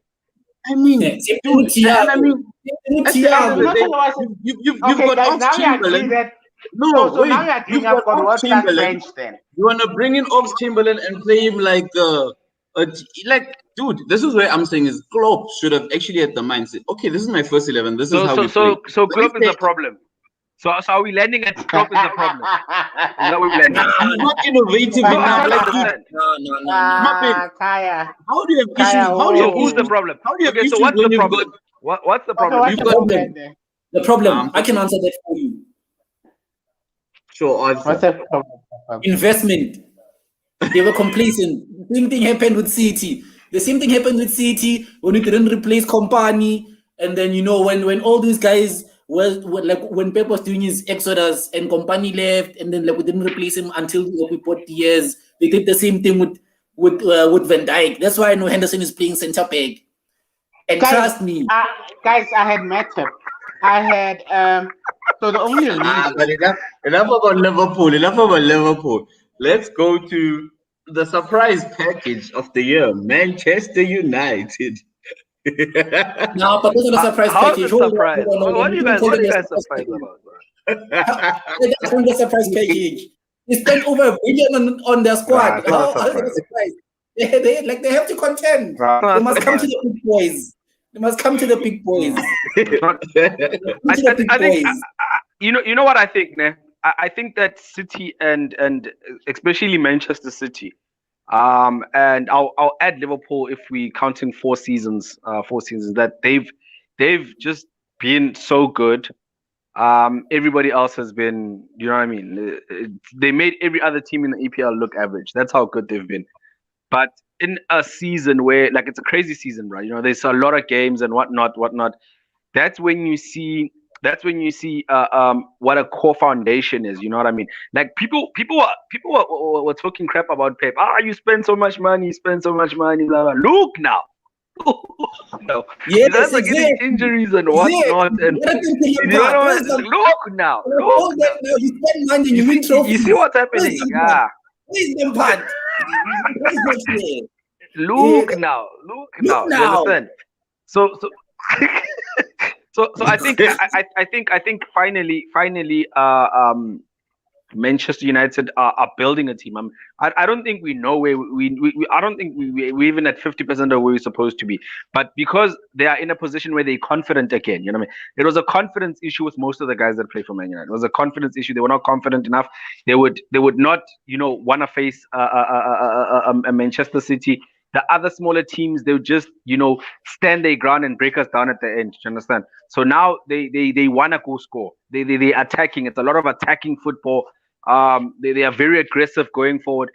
I mean, Same dude, thing with and I mean, Thiago. at the end of the Not day, all of us- you've Okay, got guys, Ox now we agree Chamberlain. that. No, So wait, now we agree you've I've got got Ox world class Chamberlain. bench then. You want to bring in Ox Chamberlain and play him like like, dude, this is where I'm saying is Klopp should have actually had the mindset. Okay, this is my first 11. This is how we play. So But if Klopp is they- the problem. So are we landing at Klopp is the problem? Is that where we landing? He's not innovative No, I'm enough. trying to Like, understand. Muppet, Kaya. how do you have Kaya, issues? How do you So have who's the issues? problem? How do you have Okay, so issues what's when the you've problem? What's the problem? What's You've the got- problem there? The problem, I can answer that for you. Sure, What's answer. the problem? Investment. They were complacent. The same thing happened with City. The same thing happened with City when we didn't replace Company. And then, when all these guys were like, when Pep was doing his exodus and Company left, and then like we didn't replace him until we bought Diaz. They did the same thing with Van Dijk. That's why I know Henderson is playing centre back. And trust me, Guys, I had matchup. I had so the only reason But enough about Liverpool. Enough about Liverpool. Let's go to the surprise package of the year, Manchester United. now, but those are the surprise How's package. the surprise? What are you guys surprised package. about, bro? That's from the surprise package. They spent over $1 billion on their squad. it's not a How is it a surprise? They have to contend. Nah, They must come to the big boys. They must come to the big boys. I think you know what I think, ne? I think that City and especially Manchester City, and I'll add Liverpool if we counting 4 seasons, that they've just been so good. Everybody else has been, you know what I mean? They made every other team in the EPL look average. That's how good they've been. But in a season where, like, it's a crazy season, right? There's a lot of games and whatnot. That's when you see what a core foundation is. You know what I mean? Like people were talking crap about Pep. You spend so much money, blah, blah. Look now. No, Yes, you guys are getting injuries and whatnot, and look now. You spend money, you win trophies. You see what's happening? Yeah. Where's the part? Look now. You understand? So I think finally Manchester United are building a team. I don't think we know where I don't think we're even at 50% of where we're supposed to be. But because they are in a position where they're confident again, you know what I mean? It was a confidence issue with most of the guys that play for Man United. It was a confidence issue. They were not confident enough. They would not, want to face a Manchester City. The other smaller teams, they would just, stand their ground and break us down at the end. You understand? So now they want to go score. They attacking. It's a lot of attacking football. They are very aggressive going forward,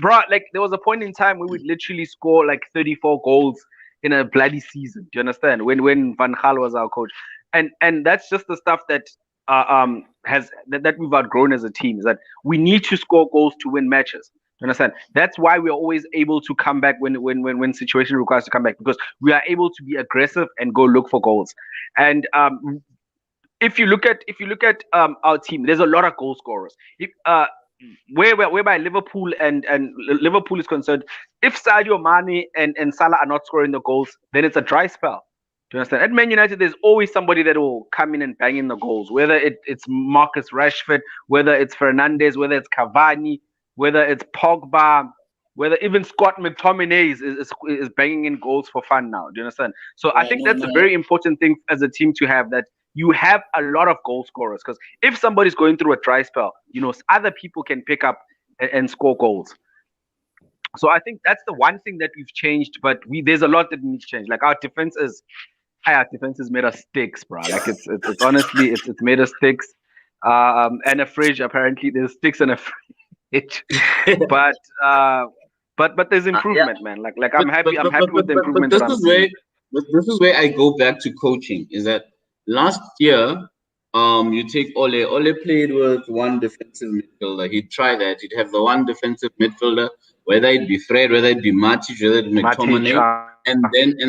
bro. Like, there was a point in time where we'd literally score like 34 goals in a bloody season. Do you understand? When Van Gaal was our coach, and that's just the stuff that that we've outgrown as a team, is that we need to score goals to win matches. You understand? That's why we're always able to come back when situation requires to come back, because we are able to be aggressive and go look for goals. And if you look at our team, there's a lot of goal scorers. If whereby Liverpool and Liverpool is concerned, if Sadio Mane and Salah are not scoring the goals, then it's a dry spell. Do you understand? At Man United, there's always somebody that will come in and bang in the goals. Whether it's Marcus Rashford, whether it's Fernandes, whether it's Cavani, whether it's Pogba, whether even Scott McTominay is banging in goals for fun now. Do you understand? So I think that's a very important thing as a team to have, that you have a lot of goal scorers, because if somebody's going through a dry spell, other people can pick up and score goals. So I think that's the one thing that we've changed, but there's a lot that needs to change. Like, our defense is made of sticks, bro. Like, it's honestly it's made of sticks. And a fridge, apparently there's sticks in a fridge. But there's improvement, man. Like I'm happy with the improvement that I'm seeing. But this is where I go back to coaching. Is that last year, you take Ole. Ole played with one defensive midfielder. He'd try that. He'd have the one defensive midfielder, whether it be Fred, whether it be Matic, whether it be McTominay, and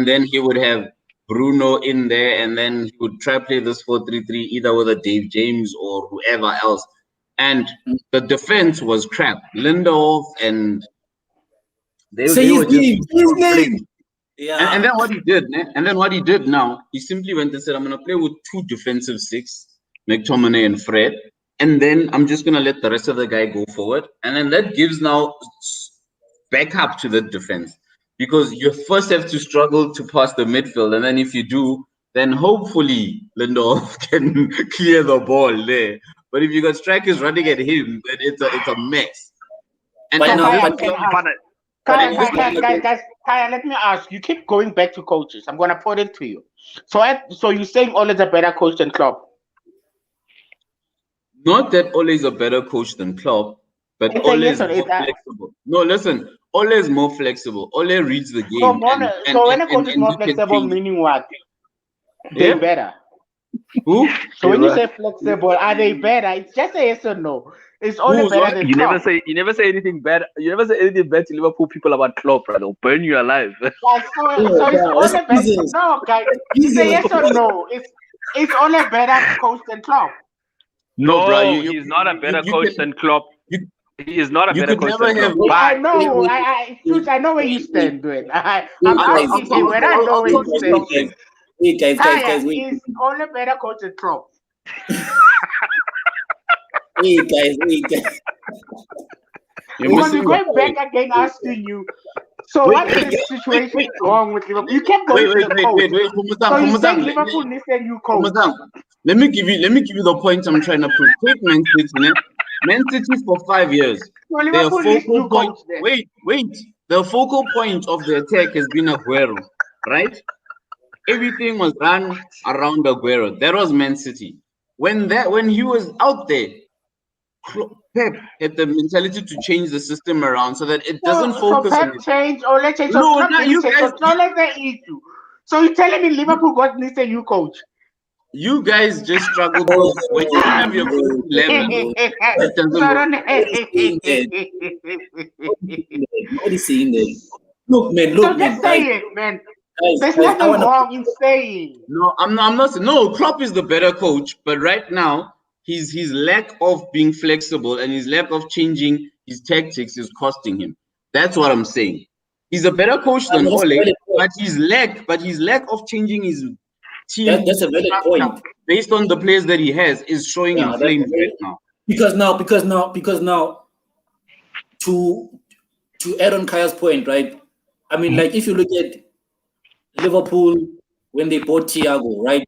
then he would have Bruno in there, and then he would try play this 4-3-3 either with a Dave James or whoever else. And the defense was crap. Lindelof and they were just his name. Yeah. And then what he did now, he simply went and said, I'm going to play with 2 defensive 6, McTominay and Fred, and then I'm just going to let the rest of the guy go forward. And then that gives now backup to the defense, because you first have to struggle to pass the midfield, and then if you do, then hopefully Lindelof can clear the ball there. But if you got strikers running at him, then it's a mess. And But now, this but is Kaya, let me ask. You keep going back to coaches. I'm gonna put it to you. So you're saying Ole is a better coach than Klopp? not that Ole is a better coach than Klopp, but It's a Ole yes is or more it's a flexible. No, listen, Ole is more flexible. Ole reads the so game when a coach is and more he can flexible, change. meaning what? They Yeah? better. Who? So when you Right. say flexible, are they better? It's just a yes or no. It's only Who's better what? than You never Klopp. say anything bad. You never say anything bad to Liverpool people about Klopp, brother. They'll burn you alive. Guys, so it's that's only better. Jesus. No, guys, it's a yes or no. It's only better coach than Klopp. No, bro. No, he's not a better coach than Klopp. You He is not a you better could coach never than have. Klopp. Yeah, I But know. Wait, Truth, I know where you wait, stand, dude. I'm guys, asking him, but I know I'll where tell you you stand. something. wait, guys, Kaya wait. is only better coach than Klopp. Wait, guys. You're Because we're missing the going point. back again asking you. So Wait, what is wait, the situation wait, wrong with Liverpool? You kept going wait, to wait, the wait, coach. wait, wait. So you Pumazang, saying Liverpool needs a new coach? Let me give you the point I'm trying to prove. Take Man City, né? Man City for 5 years. So Their Liverpool needs focal new point. coach then. Wait. The focal point of the attack has been Aguero, right? Everything was run around Aguero. That was Man City. When he was out there, Pep had the mentality to change the system around so that it doesn't So focus on Pep it. change or let's change. So No, Klopp now didn't you change. guys, So let's say issue. So you're telling me Liverpool got needs a new coach? you guys just struggle Oh, because when you have your first 11, it So doesn't work. Nobody's saying that. Look, man, So just say it, man. There's guys, I nothing wanna. wrong in saying. No, I'm not. No, Klopp is the better coach, but right now his lack of being flexible and his lack of changing his tactics is costing him. That's what I'm saying. He's a better coach than That's a Ole, valid point. but his lack of changing his team That's a valid structure point. based on the players that he has is showing him Yeah, flames right now. because now, to add on Kaya's point, right? I mean, like if you look at Liverpool when they bought Thiago, right?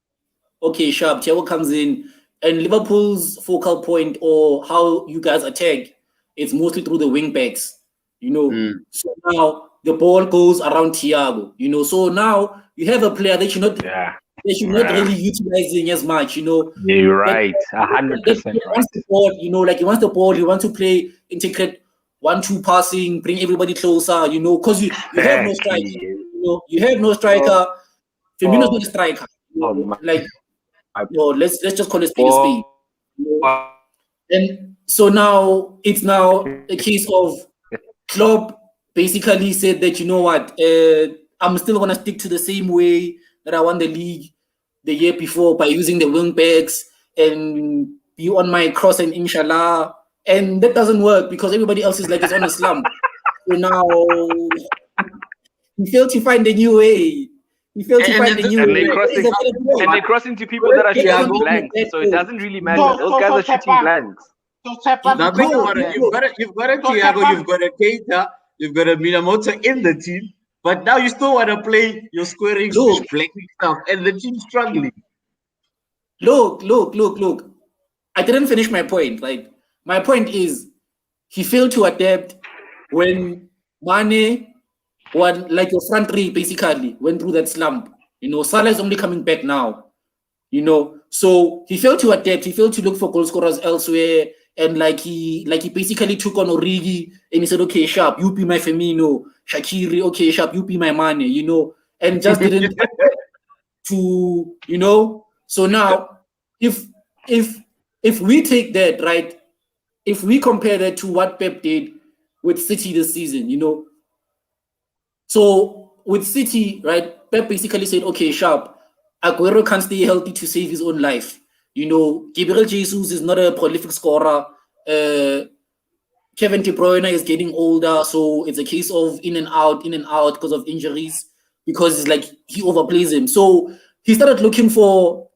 Okay, sharp. Thiago comes in, and Liverpool's focal point or how you guys attack, it's mostly through the wing backs, you know. So now the ball goes around Thiago, you know. So now you have a player that you're not really utilizing as much, you know. You're right, 100% He wants the ball, you know, like he wants the ball, he wants to play, integrate 1-2 passing, bring everybody closer, you know, because you have no striker, you know, you have no striker. Firmino's not a striker, you know, like, you know, let's just call it spade a spade. You know? And so now it's now a case of Klopp basically said that, you know what, I'm still gonna stick to the same way that I won the league the year before by using the wing backs and be on my cross and inshallah. And that doesn't work because everybody else is like it's on a slump. So now he failed to find a new way. And they cross into people that are shooting blanks, so it doesn't really matter. Those guys are shooting blanks. Now think about it. You've got a Thiago, you've got a Keita, you've got a Minamoto in the team, but now you still want to play your squaring, blanking stuff, and the team's struggling. Look. I didn't finish my point. Like my point is, he failed to adapt when Mane, like your front three basically went through that slump. You know, Salah is only coming back now. You know, so he failed to adapt. He failed to look for goal scorers elsewhere. And like he basically took on Origi and he said, okay, sharp, you be my Firmino, Shaqiri, okay, sharp, you be my Mane, you know, and just didn't to, you know. So now if we take that, right, if we compare that to what Pep did with City this season, you know. So with City, right, Pep basically said, okay, sharp, Aguero can't stay healthy to save his own life. You know, Gabriel Jesus is not a prolific scorer. Kevin De Bruyne is getting older, so it's a case of in and out because of injuries, because it's like he overplays him. So he started looking for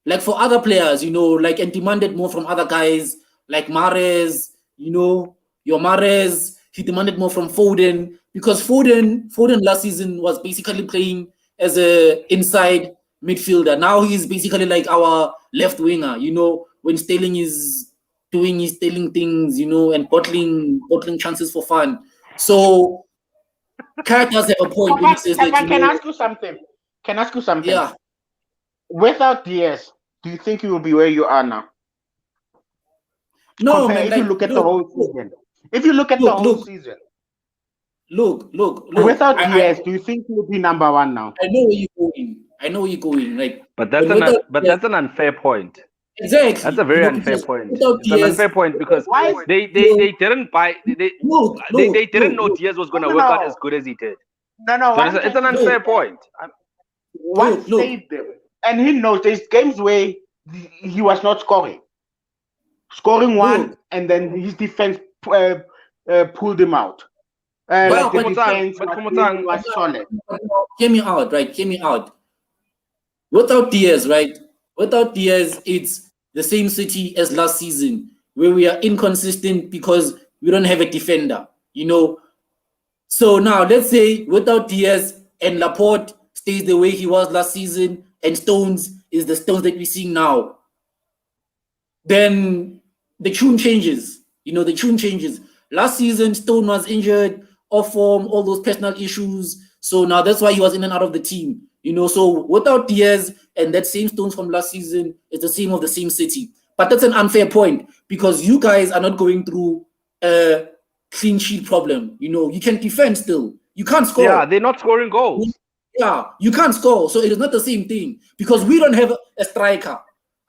other players, you know, like, and demanded more from other guys like Mahrez, you know, your Mahrez. He demanded more from Foden because Foden last season was basically playing as a inside midfielder. Now he's basically like our left winger. You know, when Sterling is doing his Sterling things, you know, and bottling chances for fun. So Kai does have a point when he says that. Can I ask you something? Yeah. Without Diaz, do you think you will be where you are now? No, man. If you look at the whole season. If you look at the whole season. Look. Without Diaz, do you think you will be number one now? I know where you're going. Like, but that's an unfair point. Exactly. That's a very unfair point. It's an unfair point because they didn't buy. They didn't know Diaz was going to work out as good as he did. No. So it's an unfair point. What saved them? And he knows there's games where he was not scoring one, and then his defense pulled him out. But the defense was solid. Hear me out. Without Diaz, right? Without Diaz, it's the same City as last season, where we are inconsistent because we don't have a defender, you know. So now let's say without Diaz and Laporte stays the way he was last season, and Stones is the Stones that we're seeing now, then the tune changes. You know, the tune changes. Last season, Stone was injured, off form, all those personal issues. So now that's why he was in and out of the team. You know, so without Diaz and that same Stones from last season, it's the same of the same City. But that's an unfair point because you guys are not going through a clean sheet problem. You know, you can defend still. You can't score. Yeah, they're not scoring goals. Yeah, you can't score. So it is not the same thing because we don't have a striker.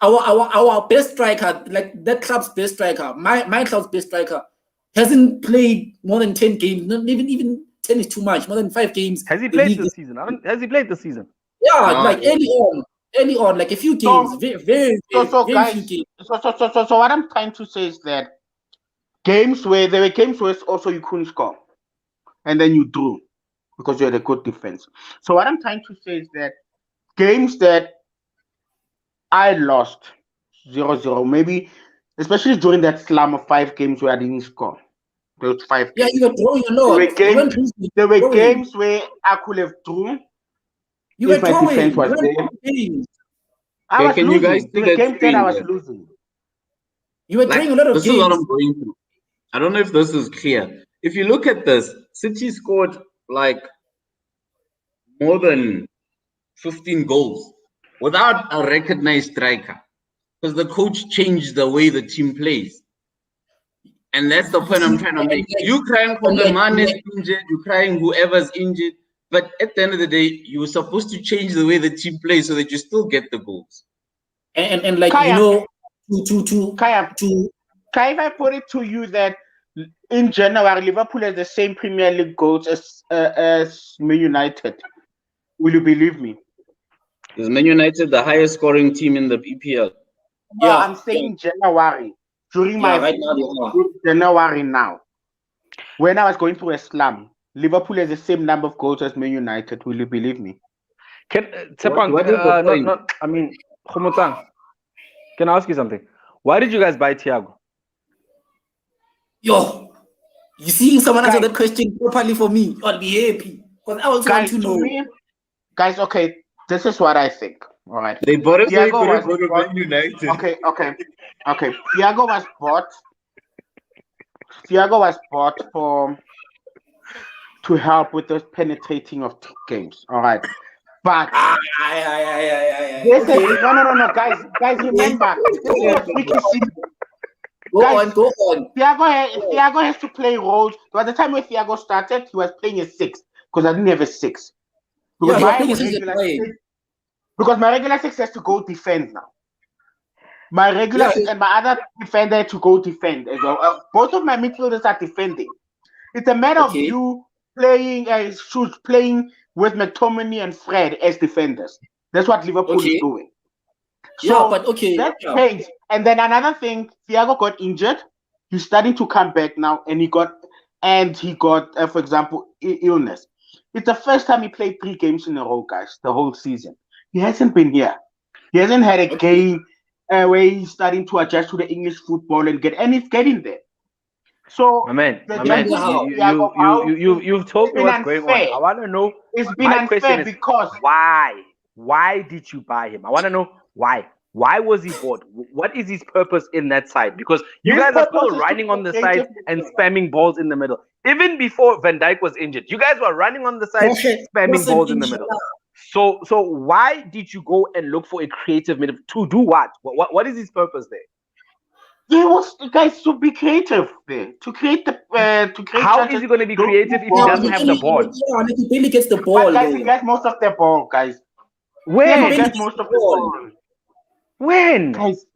Our best striker, like that club's best striker, my club's best striker, hasn't played more than 10 games. Not even 10 is too much. More than 5 games. Has he played this season? Has he played this season? Yeah, like early on, like a few games, very few games. So what I'm trying to say is that there were games where also you couldn't score, and then you drew because you had a good defense. So what I'm trying to say is that games that I lost 0-0, maybe, especially during that slum of 5 games where I didn't score. Those 5 games. Yeah, you were drawing a lot. There were games where I could have drawn. You were drawing. Defense was there. I was losing. You guys see the games that I was losing. You were drawing a lot of games. This is what I'm going through. I don't know if this is clear. If you look at this, City scored like more than 15 goals without a recognized striker because the coach changed the way the team plays. And that's the point I'm trying to make. You crying for the man is injured, you crying whoever's injured, but at the end of the day, you were supposed to change the way the team plays so that you still get the goals. And like, Kaya, you know, Kaya, if I put it to you that in January, Liverpool has the same Premier League goals as Man United, will you believe me? Is Man United the highest scoring team in the EPL? Yeah, I'm saying January. During January now. When I was going through a slum, Liverpool has the same number of goals as Man United. Will you believe me? I mean, Khomotang, can I ask you something? Why did you guys buy Thiago? Yo, you seeing someone answer that question properly for me? I'll be happy. Because I also want to know. Guys, okay, this is what I think. All right. They bought it so he couldn't go to Man United. Okay. Thiago was bought to help with the penetrating of games. All right. But no, guys, remember, this is a freaky season. Go on. Thiago has to play roles. By the time when Thiago started, he was playing a 6 because I didn't have a 6. Because my regular 6 has to go defend now. My regular 6 and my other defender to go defend as well. Both of my midfielders are defending. It's a matter of you playing with McTominay and Fred as defenders. That's what Liverpool is doing. So that changed. And then another thing, Thiago got injured. He's starting to come back now, and he got, for example, illness. It's the first time he played 3 games in a row, guys, the whole season. He hasn't been here. He hasn't had a game where he's starting to adjust to the English football and he's getting there. So, you've told me what's going on. I want to know. It's been unfair because why? why did you buy him? I want to know why. Why was he bought? What is his purpose in that side? Because you His guys are still purpose is to running on the create side and spamming balls in the middle. Even before Van Dijk was injured, you guys were running on the side, spamming balls in the middle. So why did you go and look for a creative midfielder? To do what? What is his purpose there? He was, guys, to be creative there, to create the to create. How is he going to be creative if he doesn't have the ball? Yeah, he barely gets the ball. But guys, he gets most of the ball, guys. When? He gets most of the ball. When? Guys,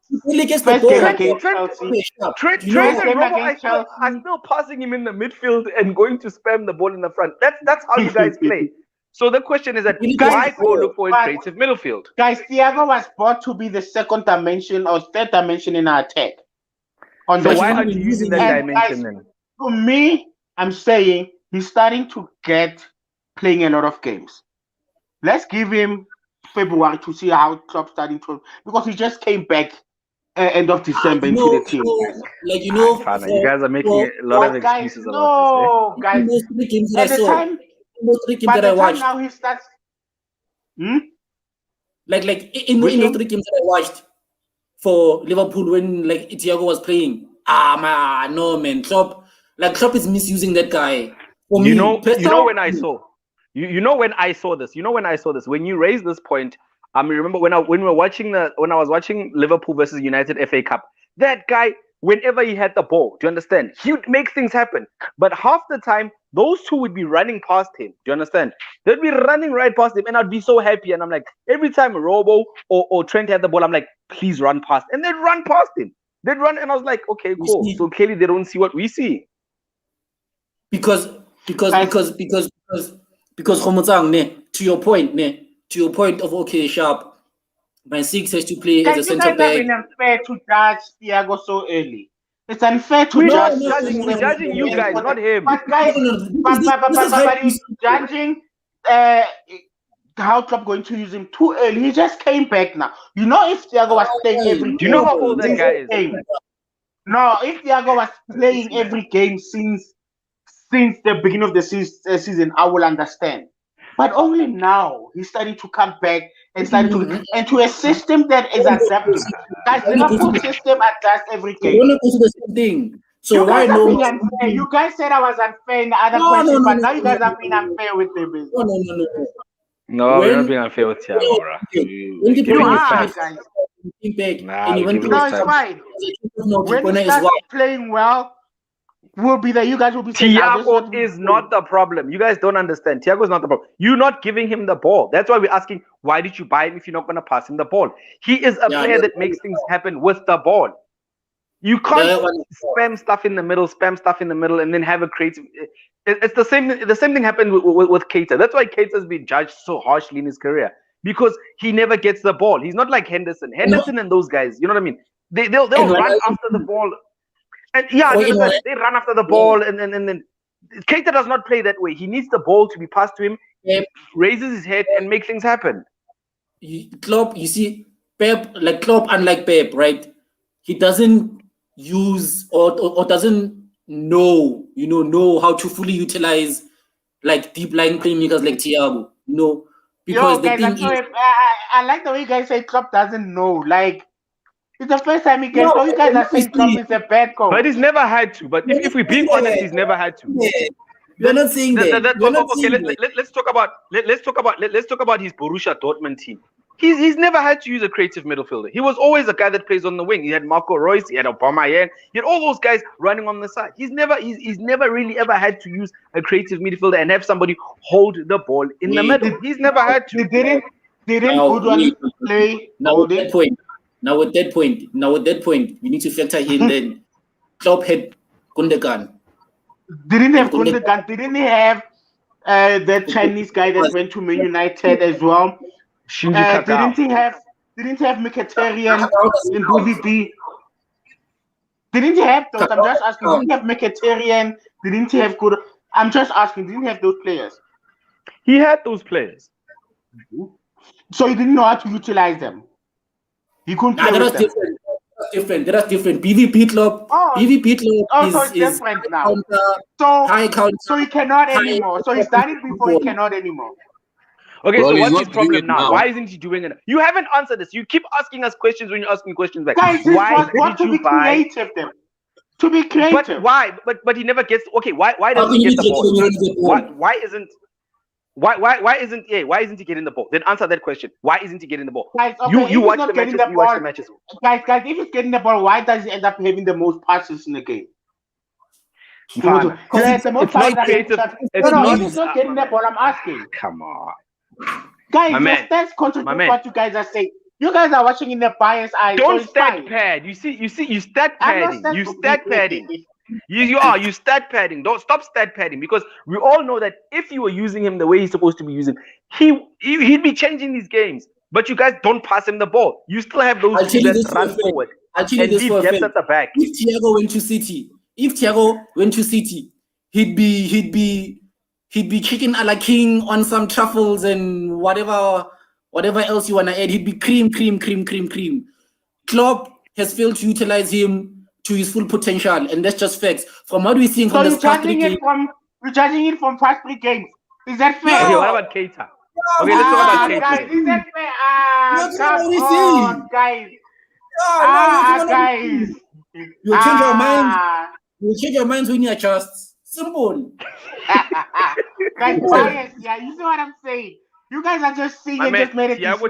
he barely gets the first ball. game against Chelsea. Trent game and Robo against are still passing him in the midfield and going to spam the ball in the front. That's how you guys play. So the question is that why go look for a creative midfield? Guys, Thiago was brought to be the second dimension or third dimension in our attack. So why aren't you using that dimension then? To me, I'm saying he's starting to get playing a lot of games. Let's give him February to see how Klopp's starting to, because he just came back end of December into the team. You guys are making a lot of excuses about this. Guys, those 3 games that at I the saw, time, those 3 games by that the I time watched, now he starts. in those 3 games that I watched for Liverpool when like Thiago was playing, no man, Klopp is misusing that guy. You know when I saw this, when you raised this point, I remember when I was watching Liverpool versus United FA Cup, that guy, whenever he had the ball, do you understand? He would make things happen. But half the time, those two would be running past him. Do you understand? They'd be running right past him, and I'd be so happy. And I'm like, every time Robo or Trent had the ball, I'm like, please run past. And they'd run past him. They'd run, and I was like, okay, cool. So clearly they don't see what we see. Because Khomotsang, to your point of okay, Sharp, my 6 has to play as a centre back. It's unfair to judge Thiago so early. It's unfair to We're judge. judging you guys, not him. But guys, but he's judging how Klopp going to use him too early. He just came back now. You know, if Thiago was playing every game, do you know how old that guy is? No, if Thiago was playing every game since the beginning of the season, I will understand. But only now he's starting to come back and to a system that is adapting. Guys, Liverpool system adjusts every game. You want to go to the same thing. So why no? You guys said I was unfair in the other question, but now you guys are being unfair with me. No, we're not being unfair with Thiago. When you are, guys. It's fine. When he starts playing well, will be there. You guys will be saying Thiago is not the problem. You guys don't understand. Thiago is not the problem. You're not giving him the ball. That's why we're asking, why did you buy him if you're not going to pass him the ball? He is a player that makes things happen with the ball. You can't spam stuff in the middle, and then have a creative. It's the same. The same thing happened with Keita. That's why Keita's been judged so harshly in his career, because he never gets the ball. He's not like Henderson and those guys. You know what I mean? They'll run after the ball. And they run after the ball, and then Keita does not play that way. He needs the ball to be passed to him, raises his head, and make things happen. Klopp, you see, Klopp, unlike Pep, right? He doesn't use or doesn't know how to fully utilize like deep line playmakers like Thiago. Because I like the way you guys say Klopp doesn't know. Like, it's the first time he gets. So you guys are saying Klopp is a bad coach. But he's never had to. But if we're being honest, he's never had to. We're not saying that. Let's talk about his Borussia Dortmund team. He's never had to use a creative midfielder. He was always a guy that plays on the wing. He had Marco Reus, he had Aubameyang, he had all those guys running on the side. He's never really ever had to use a creative midfielder and have somebody hold the ball in the middle. He's never had to. Didn't Goodwin play? Now with that point, we need to factor in that Klopp had Gundogan. Didn't have Gundogan. Didn't he have that Chinese guy that went to Man United as well? Didn't he have Mkhitaryan in BVB? Didn't he have those? I'm just asking. Didn't he have Mkhitaryan? Didn't he have good? I'm just asking. Didn't he have those players? He had those players. So he didn't know how to utilize them. He couldn't play with them. That's different. BVP Klopp is different now. High counter. So he cannot anymore. So he's done it before. He cannot anymore. Okay, Well, so he's what's not his doing problem it now? now. Why isn't he doing it? You haven't answered this. You keep asking us questions when you're asking questions back. Guys, this Why was what did to be you buy? creative then. To be creative. But why? But he never gets. Okay, why How doesn't can he you get the get to when you ball? don't get the ball? Why isn't he getting the ball? Then answer that question. Why isn't he getting the ball? Guys, okay, You if he's watch not the getting matches. the You watch ball, the matches. guys, if he's getting the ball, why does he end up having the most passes in the game? Fine. It's the most It's not passes creative. It's no, not. if he's not getting the ball, I'm asking. Come on, Guys, My your man. stats contradict My man. what you guys are saying. You guys are watching in the biased eye. so Don't it's stat fine. pad. You stat I'm not padding. You stat padding. You stat padding. Don't stop stat padding, because we all know that if you were using him the way he's supposed to be using, he'd be changing these games. But you guys don't pass him the ball. You still have those I'll two tell you that this for a run fact. forward I'll tell you and this leave for a gaps fact. at the back. If Thiago went to City, he'd be kicking a la king on some truffles and whatever else you wanna add. He'd be cream. Klopp has failed to utilize him to his full potential, and that's just facts. From what we're seeing So from you're the past judging it from past 3 games. Is that fair? Okay, what about Keita? Okay, let's talk about Keita. Guys, is that fair? Come on, guys. Guys. You'll change your mind. You'll change your minds when you adjust. Simple. Guys, bias. Yeah, you see what I'm saying? You guys are just seeing and just made it. Thiago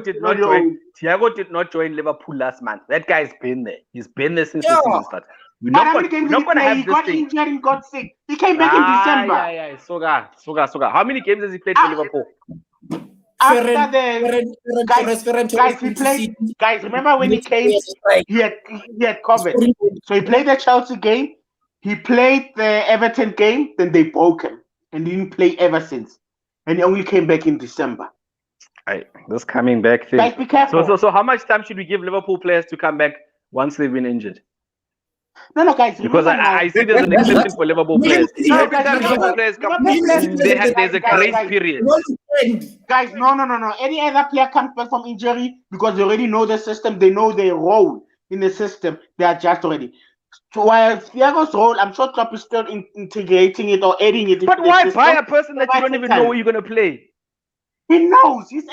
did not join Liverpool last month. That guy's been there. He's been there since the season started. We're But not how many games did he play? He got injured and got sick. He came back in December. Yeah. Soga. How many games has he played for Liverpool? After the guys, remember when he came? He had COVID. So he played the Chelsea game. He played the Everton game. Then they broke him and didn't play ever since. And he only came back in December. This coming back thing. Guys, be careful. So how much time should we give Liverpool players to come back once they've been injured? No, guys. Because I see there's an exception for Liverpool players. Every time Liverpool players come, there's a grace period. Guys, no. Any other player comes back from injury because they already know the system. They know their role in the system. They are just already. So while Thiago's role, I'm sure Klopp is still integrating it or adding it. But why buy a person that you don't even know where you're going to play? He knows. He's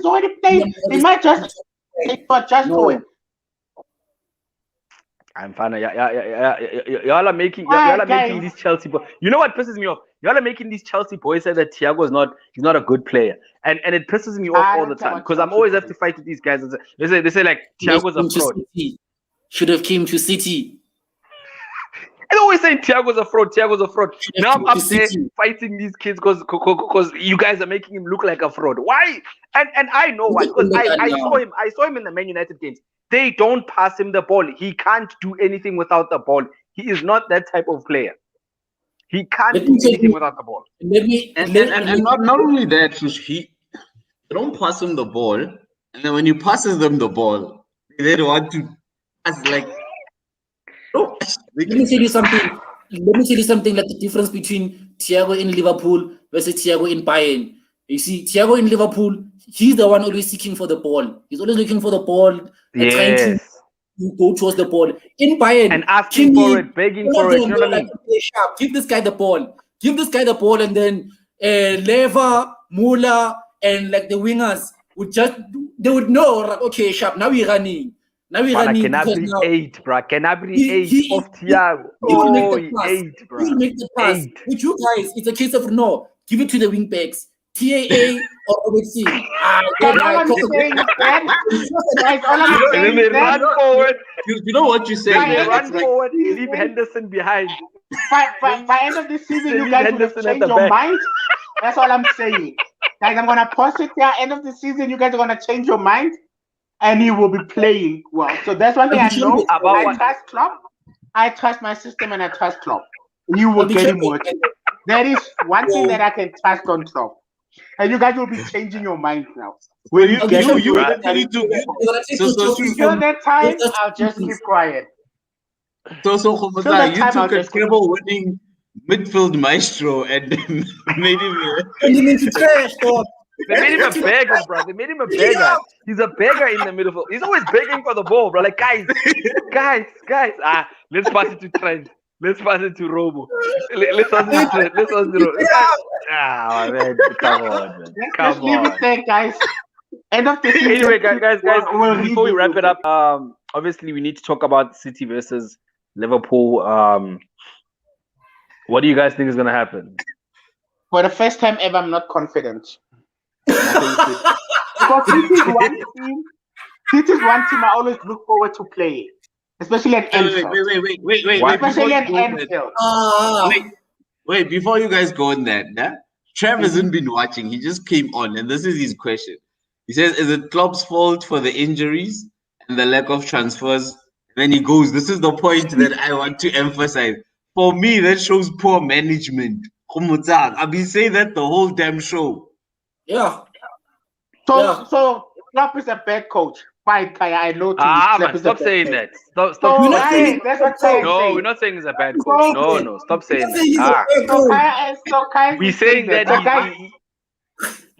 already played. They might just adjust to it. I'm fine. Y'all are making these Chelsea boys. You know what pisses me off? Y'all are making these Chelsea boys say that Thiago he's not a good player, and it pisses me off all the time because I'm always have to fight with these guys. They say like Thiago's a fraud. Should have came to City. I always say Thiago's a fraud. Now I'm up there fighting these kids because you guys are making him look like a fraud. Why? And I know why. Because I saw him in the Man United games. They don't pass him the ball. He can't do anything without the ball. He is not that type of player. He can't do anything without the ball. And not only that, they don't pass him the ball, and then when he passes them the ball, they don't want to pass like. Let me tell you something. Like the difference between Thiago in Liverpool versus Thiago in Bayern. You see, Thiago in Liverpool, he's the one always seeking for the ball. He's always looking for the ball and trying to go towards the ball. In Bayern, and asking for it, begging for it. You know what I mean? Give this guy the ball, and then Lever, Muller, and like the wingers they would know. Okay, sharp. Now we're running. Canabri 8, bro. Canabri 8 of Thiago. He will make the pass. With you guys, it's a case of no. Give it to the wing backs. TAA or OBC. And then they run forward. You know what you're saying? They run forward, leave Henderson behind. By end of the season, you guys will change your mind. That's all I'm saying. Guys, I'm going to post it there. End of the season, you guys are going to change your mind. And he will be playing well. So that's one thing I know. I trust Klopp. I trust my system and I trust Klopp. You will get him working. That is one thing that I can trust on Klopp. And you guys will be changing your mind now. When you get you till that time, I'll just keep quiet. So you took a treble-winning midfield maestro and then made him into trash. They made him a beggar, bro. They made him a beggar. He's a beggar in the middle. He's always begging for the ball, bro. Like, guys. Let's pass it to Trent. Let's pass it to Robo. Let's pass it to Trent. Let's pass it to Robo. Man, come on, man. Let's leave it there, guys. End of the season. Anyway, guys, before we wrap it up, obviously we need to talk about City versus Liverpool. What do you guys think is gonna happen? For the first time ever, I'm not confident. Because City's one team. City's one team I always look forward to playing, especially at Anfield. Wait. Especially at Anfield. Wait, before you guys go on that, Trev hasn't been watching. He just came on, and this is his question. He says, "Is it Klopp's fault for the injuries and the lack of transfers?" And then he goes, "This is the point that I want to emphasize. For me, that shows poor management." I've been saying that the whole damn show. Yeah. So Klopp is a bad coach. Fine, Kaya, I know. Man, stop saying that. Stop. We're not saying that's what Kaya No, we're not saying he's a bad coach. No, stop saying that. We're saying that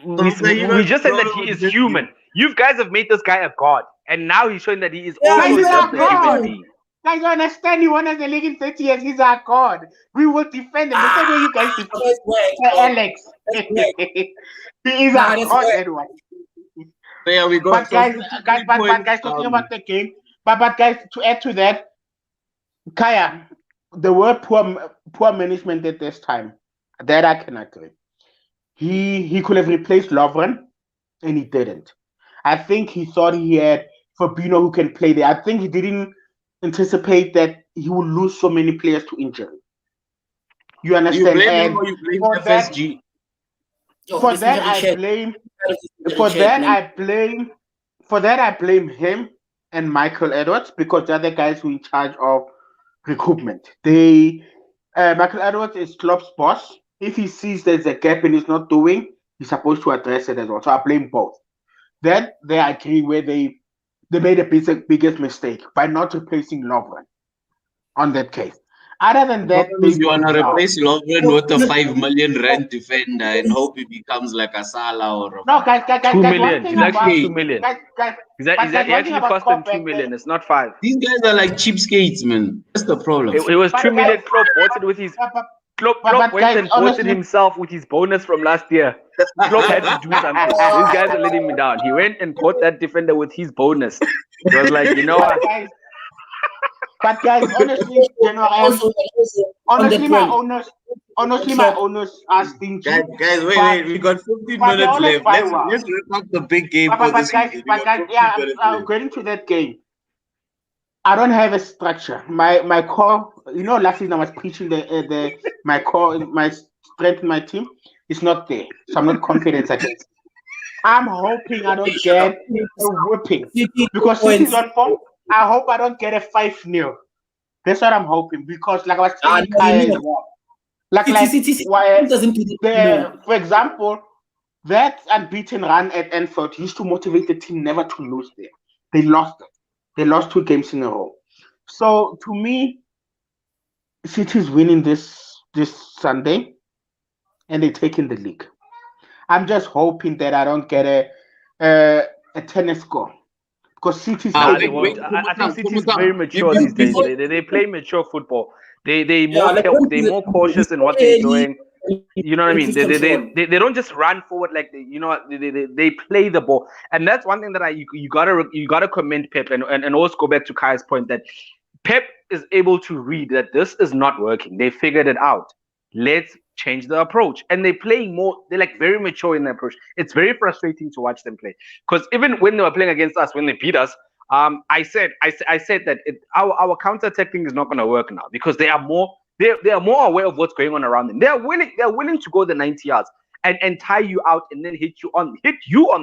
we just said that he is human. You guys have made this guy a god, and now he's showing that he is also just a human being. Guys, you understand? He won us the league in 30 years. He's our god. We will defend him. The same way you guys defend Alex. He is our god, Edward. Yeah, we got. But guys, talking about the game. But guys, to add to that, Kaya, the word poor management at this time, that I can agree. He could have replaced Lovren, and he didn't. I think he thought he had Fabinho who can play there. I think he didn't anticipate that he would lose so many players to injury. You understand? You blame him or you blame FSG? For that, I blame him and Michael Edwards, because they're the guys who are in charge of recruitment. Michael Edwards is Klopp's boss. If he sees there's a gap and he's not doing, he's supposed to address it as well. So I blame both. Then they agree where they made the biggest mistake by not replacing Lovren on that case. Other than that, you want to replace Lovren with a 5 million rand defender and hope he becomes like a Salah or no, guys, 2 million. He's actually 2 million. Guys, he actually cost them 2 million. It's not 5. These guys are like cheapskates, man. That's the problem. It was 2 million. Klopp bought it with his. Klopp went and bought it himself with his bonus from last year. Klopp had to do something. These guys are letting me down. He went and bought that defender with his bonus. It was like, you know what? But guys, honestly, my owners are stingy. Guys, wait, we got 15 minutes left. Let's wrap up the big game for this season. I'm getting to that game. I don't have a structure. My core, last season I was preaching my core, my strength in my team is not there. So I'm not confident against it. I'm hoping I don't get a whipping because City's on form. I hope I don't get a 5-0. That's what I'm hoping, because like I was telling Kaya as well. For example, that unbeaten run at Anfield used to motivate the team never to lose there. They lost it. They lost 2 games in a row. So to me, City's winning this Sunday, and they're taking the league. I'm just hoping that I don't get a tennis score. Because City's I think City's very mature these days. They play mature football. They're more cautious in what they're doing. You know what I mean? They don't just run forward like they play the ball, and that's one thing that you gotta commend Pep and also go back to Kai's point that Pep is able to read that this is not working. They figured it out. Let's change the approach, and they're playing more. They're like very mature in their approach. It's very frustrating to watch them play, because even when they were playing against us, when they beat us, I said that our counter attacking is not going to work now, because they are more aware of what's going on around them. They're willing to go the 90 yards and tie you out and then hit you on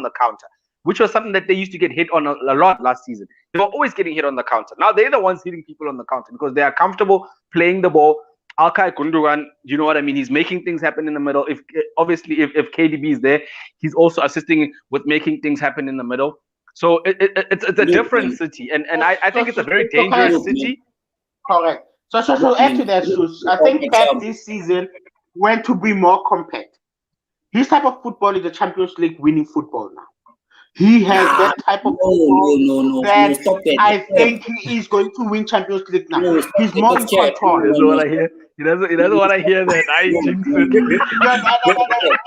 the counter, which was something that they used to get hit on a lot last season. They were always getting hit on the counter. Now they're the ones hitting people on the counter because they are comfortable playing the ball. Alkay Gundogan, you know what I mean? He's making things happen in the middle. If KDB is there, he's also assisting with making things happen in the middle. So it's a different city, and I think it's a very dangerous city. Correct. So add to that, I think Pep this season went to be more compact. His type of football is the Champions League winning football now. He has that type of football No, that stop that. I think he is going to win Champions League now. No, stop He's that. more That's in cap. control. He doesn't want to hear. He doesn't want to hear that. I jinx it. Yeah,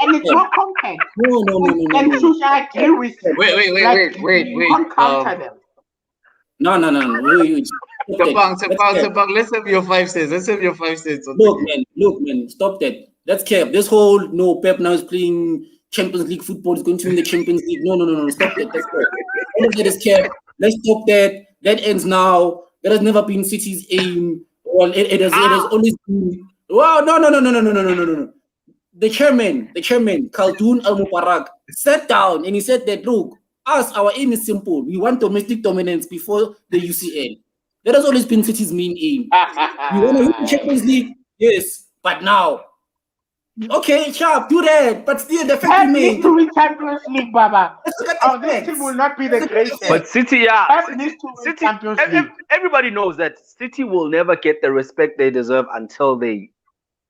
and it's more compact. No. And Susa, I agree with you. Wait. You can't counter them. No. Sepang, let's have your 5 cents. Let's have your 5 cents. Look, man, stop that. That's cap. This whole Pep now is playing Champions League football. He's going to win the Champions League. No. Stop that. That's cap. All of that is cap. Let's stop that. That ends now. That has never been City's aim. Well, it has always been. Wow, no. The chairman, Khaldun Al Mubarak, sat down and he said that, look, our aim is simple. We want domestic dominance before the UCL. That has always been City's main aim. We want to win the Champions League, yes, but now, okay, sharp, do that. But still, the fact Pep remains. needs to win Champions League, Baba. Let's look at the This facts. team will not be the greatest. But City, Pep needs to win Champions League. Everybody knows that City will never get the respect they deserve until they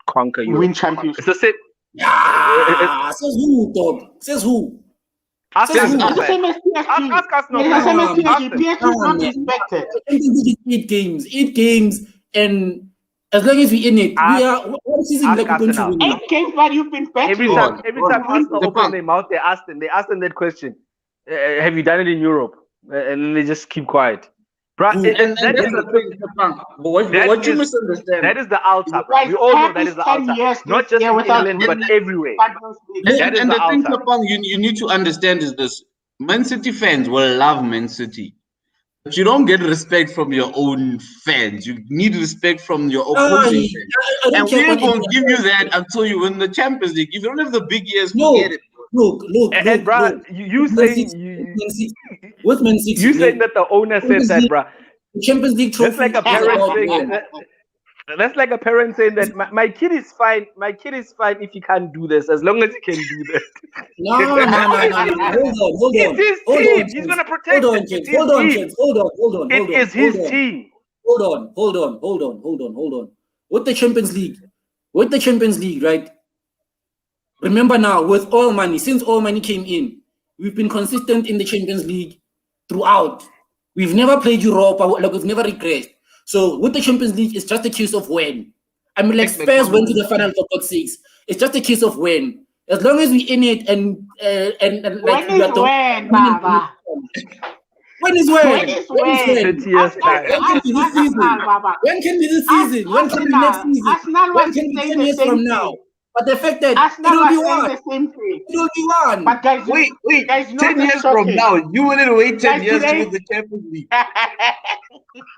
conquer Europe. Win Champions It's the same. Yeah, says who, dog? Says who? Ask Says us, who? League. The same as PSG. ask us no. It's the same as Ask PSG. them. PSG is not respected. Eight games, and as long as we're in it, we are one season ask like we're going to Arsenal. win. 8 games, but you've been better. Every time Arsenal open their mouth, they ask them that question. Have you done it in Europe? And they just keep quiet. Bro, And that's the thing, Sepang. But what you misunderstand. That is the altar, bro. Guys, We all know Pep that is is the 10 altar. years Not this just year in without England, but everywhere. Champions League. That is And the the thing, altar. Sepang, you need to understand is this. Man City fans will love Man City. But you don't get respect from your own fans. You need respect from your opposing fans. And we ain't going to give you that until you win the Champions League. If you don't have the big years, forget it. Look, And bro, you saying with Man City, you saying that the owner said that, bro. the Champions League trophy. That's like a parent saying that's like a parent saying that my kid is fine. My kid is fine if he can't do this, as long as he can do that. No. Hold on. It's his team. He's gonna protect it. It's his team. Hold on. It is his team. Hold on. With the Champions League, right? Remember now, with all money, since all money came in, we've been consistent in the Champions League throughout. We've never played Europa, like we've never regressed. So with the Champions League, it's just a case of when. I mean, like Spurs went to the final for God's sakes. It's just a case of when. As long as we're in it and like When is when, Baba? When is when? When is when? 30 years time. When can be this season? When can be this season? When can be next season? Arsenal When was can be saying 10 the years same from thing. now? But the fact that Arsenal it will be was saying one. the same thing. It will be one. But guys, Wait. guys, you know 10 this years is from okay. now, you wouldn't wait 10 Guys, years to today- win the Champions League.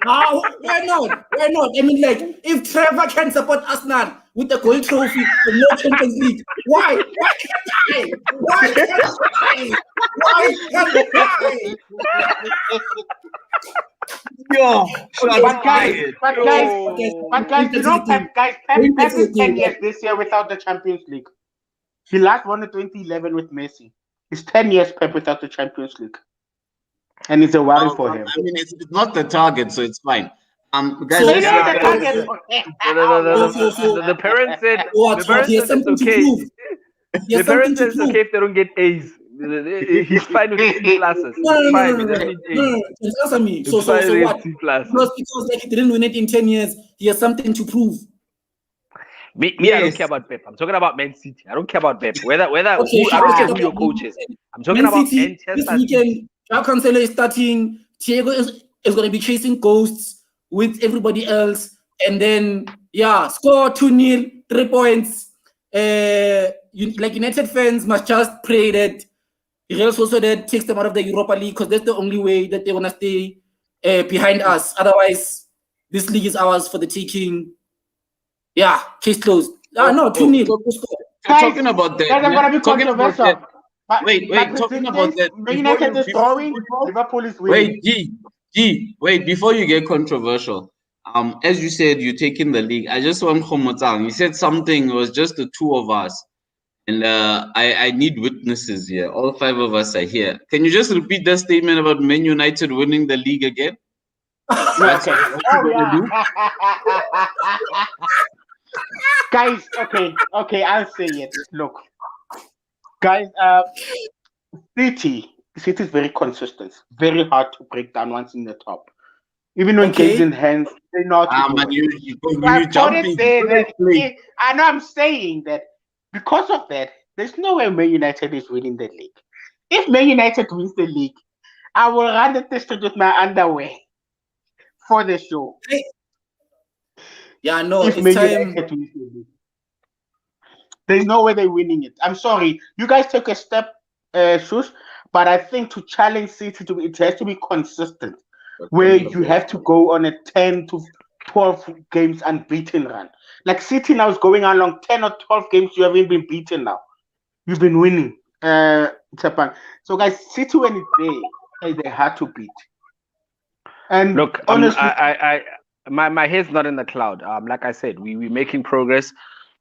Why not? I mean, like, if Trevor can support Arsenal with the gold trophy and no Champions League, why? Why can't I? Why can't I? Yo, But guys, you know, Pep is 10 years this year without the Champions League. He last won in 2011 with Messi. It's 10 years Pep without the Champions League. And it's a worry for him. I mean, it's not the target, so it's fine. Guys, So- It is the target. The parents said What? the parents He has said it's something to okay. prove. He The has something parents said to it's prove. okay if they don't get A's. He's fine with C pluses. He's fine. He doesn't need A's. Just answer me. He's So fine with what? C plus. Because like he didn't win it in 10 years, he has something to prove. Me, I don't care about Pep. I'm talking about Man City. I don't care about Pep. Whether Okay, I don't care who your coach is. I'm talking Man about City, this Manchester City. weekend, Joao Cancelo is starting. Thiago is going to be chasing ghosts with everybody else. And then, score 2-0, 3 points. United fans must just pray that Real Sociedad takes them out of the Europa League because that's the only way that they're going to stay behind us. Otherwise, this league is ours for the taking. Yeah, case closed. No, 2-0. talking about that. Guys, I'm going to be talking about controversial. that. Wait, talking about that. Man United is drawing, Liverpool is winning. Wait, wait, before you get controversial, as you said, you're taking the league. I just want Khomotang. You said something, it was just the two of us. And I need witnesses here. All 5 of us are here. Can you just repeat that statement about Man United winning the league again? That's Okay. what you're gonna do? Guys, okay, I'll say it. Look, guys, City is very consistent. Very hard to break down once in the top. Even when games in hands, they know how to do man, it. you jumping. I know I'm saying that because of that, there's no way Man United is winning the league. If Man United wins the league, I will run the test with my underwear for the show. Yeah, no, If it's Man time. United wins the league. There's no way they're winning it. I'm sorry. You guys took a step, Shush, but I think to challenge City, it has to be consistent. Where you have to go on a 10 to 12 games unbeaten run. Like City now is going along 10 or 12 games you haven't been beaten now. You've been winning. Japan. So guys, City when it's there, they're hard to beat. And look, honestly, my head's not in the cloud. Like I said, we're making progress.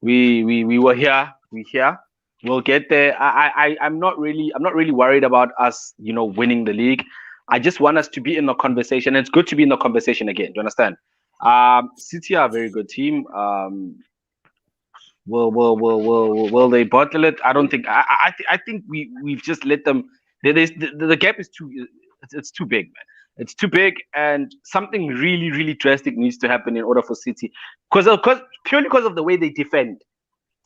We were here. We're here. We'll get there. I'm not really worried about us, winning the league. I just want us to be in the conversation. It's good to be in the conversation again. Do you understand? City are a very good team. Will they bottle it? I don't think. I think we've just let them. The gap is it's too big, man. It's too big, and something really, really drastic needs to happen in order for City, purely because of the way they defend.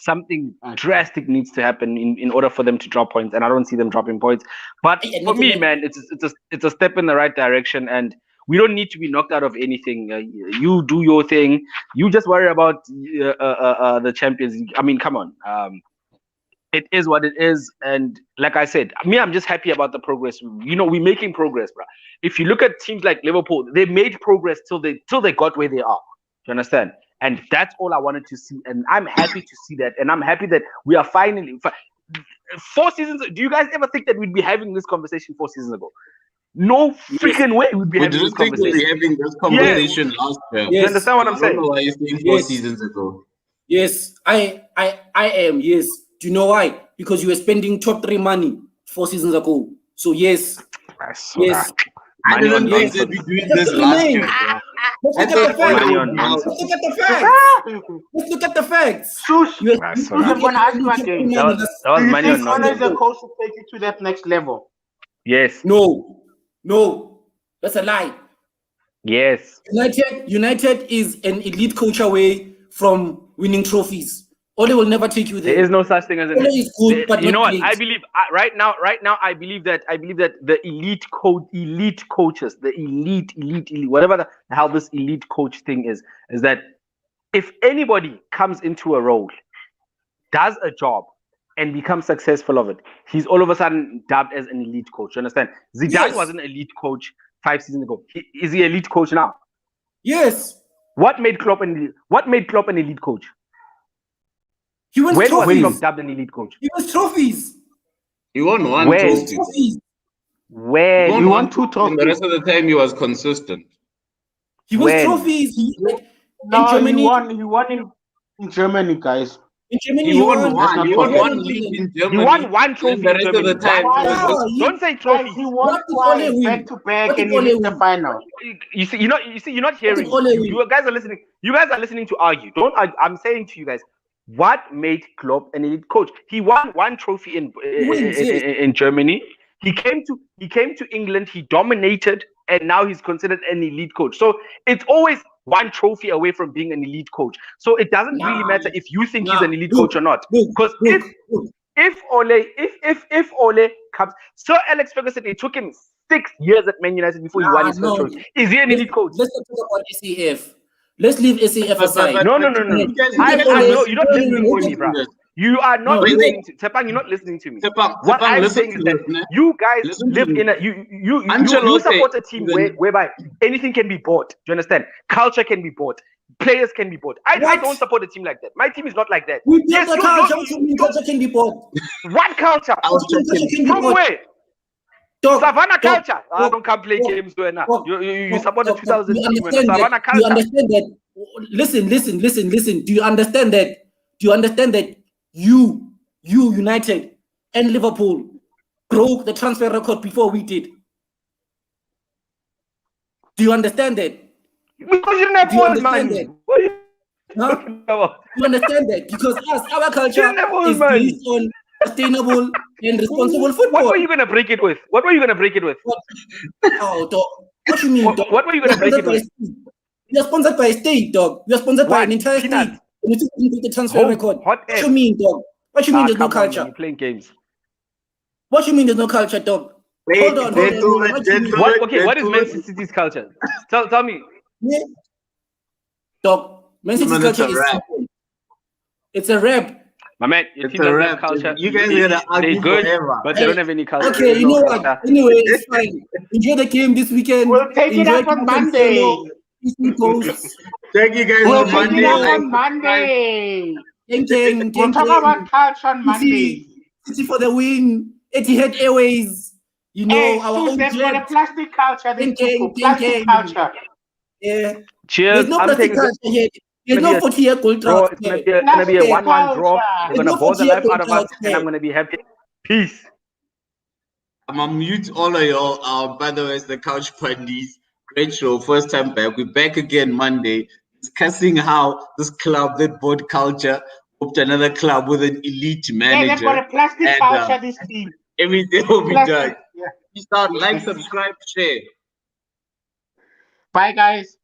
Something drastic needs to happen in order for them to drop points, and I don't see them dropping points. But for me, man, it's a step in the right direction, and we don't need to be knocked out of anything. You do your thing. You just worry about the Champions League. I mean, come on. It is what it is, and like I said, I'm just happy about the progress. We're making progress, bro. If you look at teams like Liverpool, they made progress till they got where they are. Do you understand? And that's all I wanted to see, and I'm happy to see that, and I'm happy that we are finally 4 seasons. Do you guys ever think that we'd be having this conversation 4 seasons ago? No freaking way we'd be having this conversation. We didn't think we'd be having this conversation last year. You understand what I'm saying? I don't know why you're saying 4 seasons ago. Yes, I am. Yes. Do you know why? Because you were spending top 3 money 4 seasons ago. So yes. Yes. I didn't think they'd be doing this last year. Let's look at the facts. Let's look at the facts. Shush. I'm going to ask you again. That was money on nonsense. The coach to take you to that next level? Yes. No. That's a lie. Yes. United is an elite coach away from winning trophies. Ole will never take you there. There is no such thing as an Ole is good, but you know what? great. I believe right now. I believe that the elite coaches, the elite, whatever the hell this elite coach thing is that if anybody comes into a role, does a job, and becomes successful of it, he's all of a sudden dubbed as an elite coach. You understand? Zidane was an elite coach 5 seasons ago. Is he elite coach now? Yes. What made Klopp an elite coach? He won trophies. Was Klopp dubbed an elite coach? He won trophies. He won one trophy. Where? He won 2 trophies. And the rest of the time he was consistent. He won trophies. He won in Germany, guys. In Germany, he won one. He won one league in Germany. He won one trophy. The rest of the time, don't say trophy. He won twice back to back, and he reached the final. You see, you're not hearing. You guys are listening. You guys are listening to argue. Don't. I'm saying to you guys, what made Klopp an elite coach? He won one trophy in Germany. He came to England. He dominated, and now he's considered an elite coach. So it's always one trophy away from being an elite coach. So it doesn't really matter if you think he's an elite coach or not. Because if Ole comes, Sir Alex Ferguson, it took him 6 years at Man United before he won his first trophy. Is he an elite coach? Let's not talk about SAF. Let's leave SAF aside. No. I know you're not listening to me, bro. You are not listening to Tepang. You're not listening to me. What I'm saying is that you guys live in a you support a team whereby anything can be bought. Do you understand? Culture can be bought. Players can be bought. I don't support a team like that. My team is not like that. Culture can be bought. What culture? From where? Savannah culture. Don't come play games now. You support the 2000 team. Savannah culture. You understand that? Listen. Do you understand that? You United and Liverpool broke the transfer record before we did. Do you understand that? Because you didn't have points, man. What are you talking about? You understand that? Because our culture is based on sustainable and responsible football. What were you gonna break it with? What were you gonna break it with? Oh, dog. What you mean, dog? What were you gonna break it with? You're sponsored by a state, dog. You're sponsored by an entire Peanuts. state. You need to the transfer record. Hot What you mean, dog? What you mean there's no culture? You're playing games. What you mean there's no culture, dog? Wait, Hold on. What is Manchester City's culture? Tell me. Yeah. Dog, Manchester City's culture is simple. It's a rap. My man, your team doesn't have culture. You guys are gonna argue good, forever. but they don't have any culture. Okay, you know what? Anyway, it's fine. Enjoy the game this weekend. We'll take it up on Monday. Thank you guys We'll on take Monday. it up on Monday. We'll talk about culture on Monday. City for the win. Etihad Airways. You know, Hey, our own they've got a jet. plastic culture. These people, Thinking. plastic culture. Yeah. Cheers. There's no plastic culture here. There's no 40-year gold Bro, drought. it's gonna be a 1-1 draw. We're gonna no ball the 40-year life out of us, gold and I'm gonna be happy. Peace. I'm gonna mute all of y'all. By the way, it's the Couch Pundies. Great show. First time back. We're back again Monday, discussing how this club that bought culture moved to another club with an elite manager. Yeah, they've got a plastic culture, this team. Everything will be Plastic, done. yeah. Peace out. Like, subscribe, share. Bye, guys.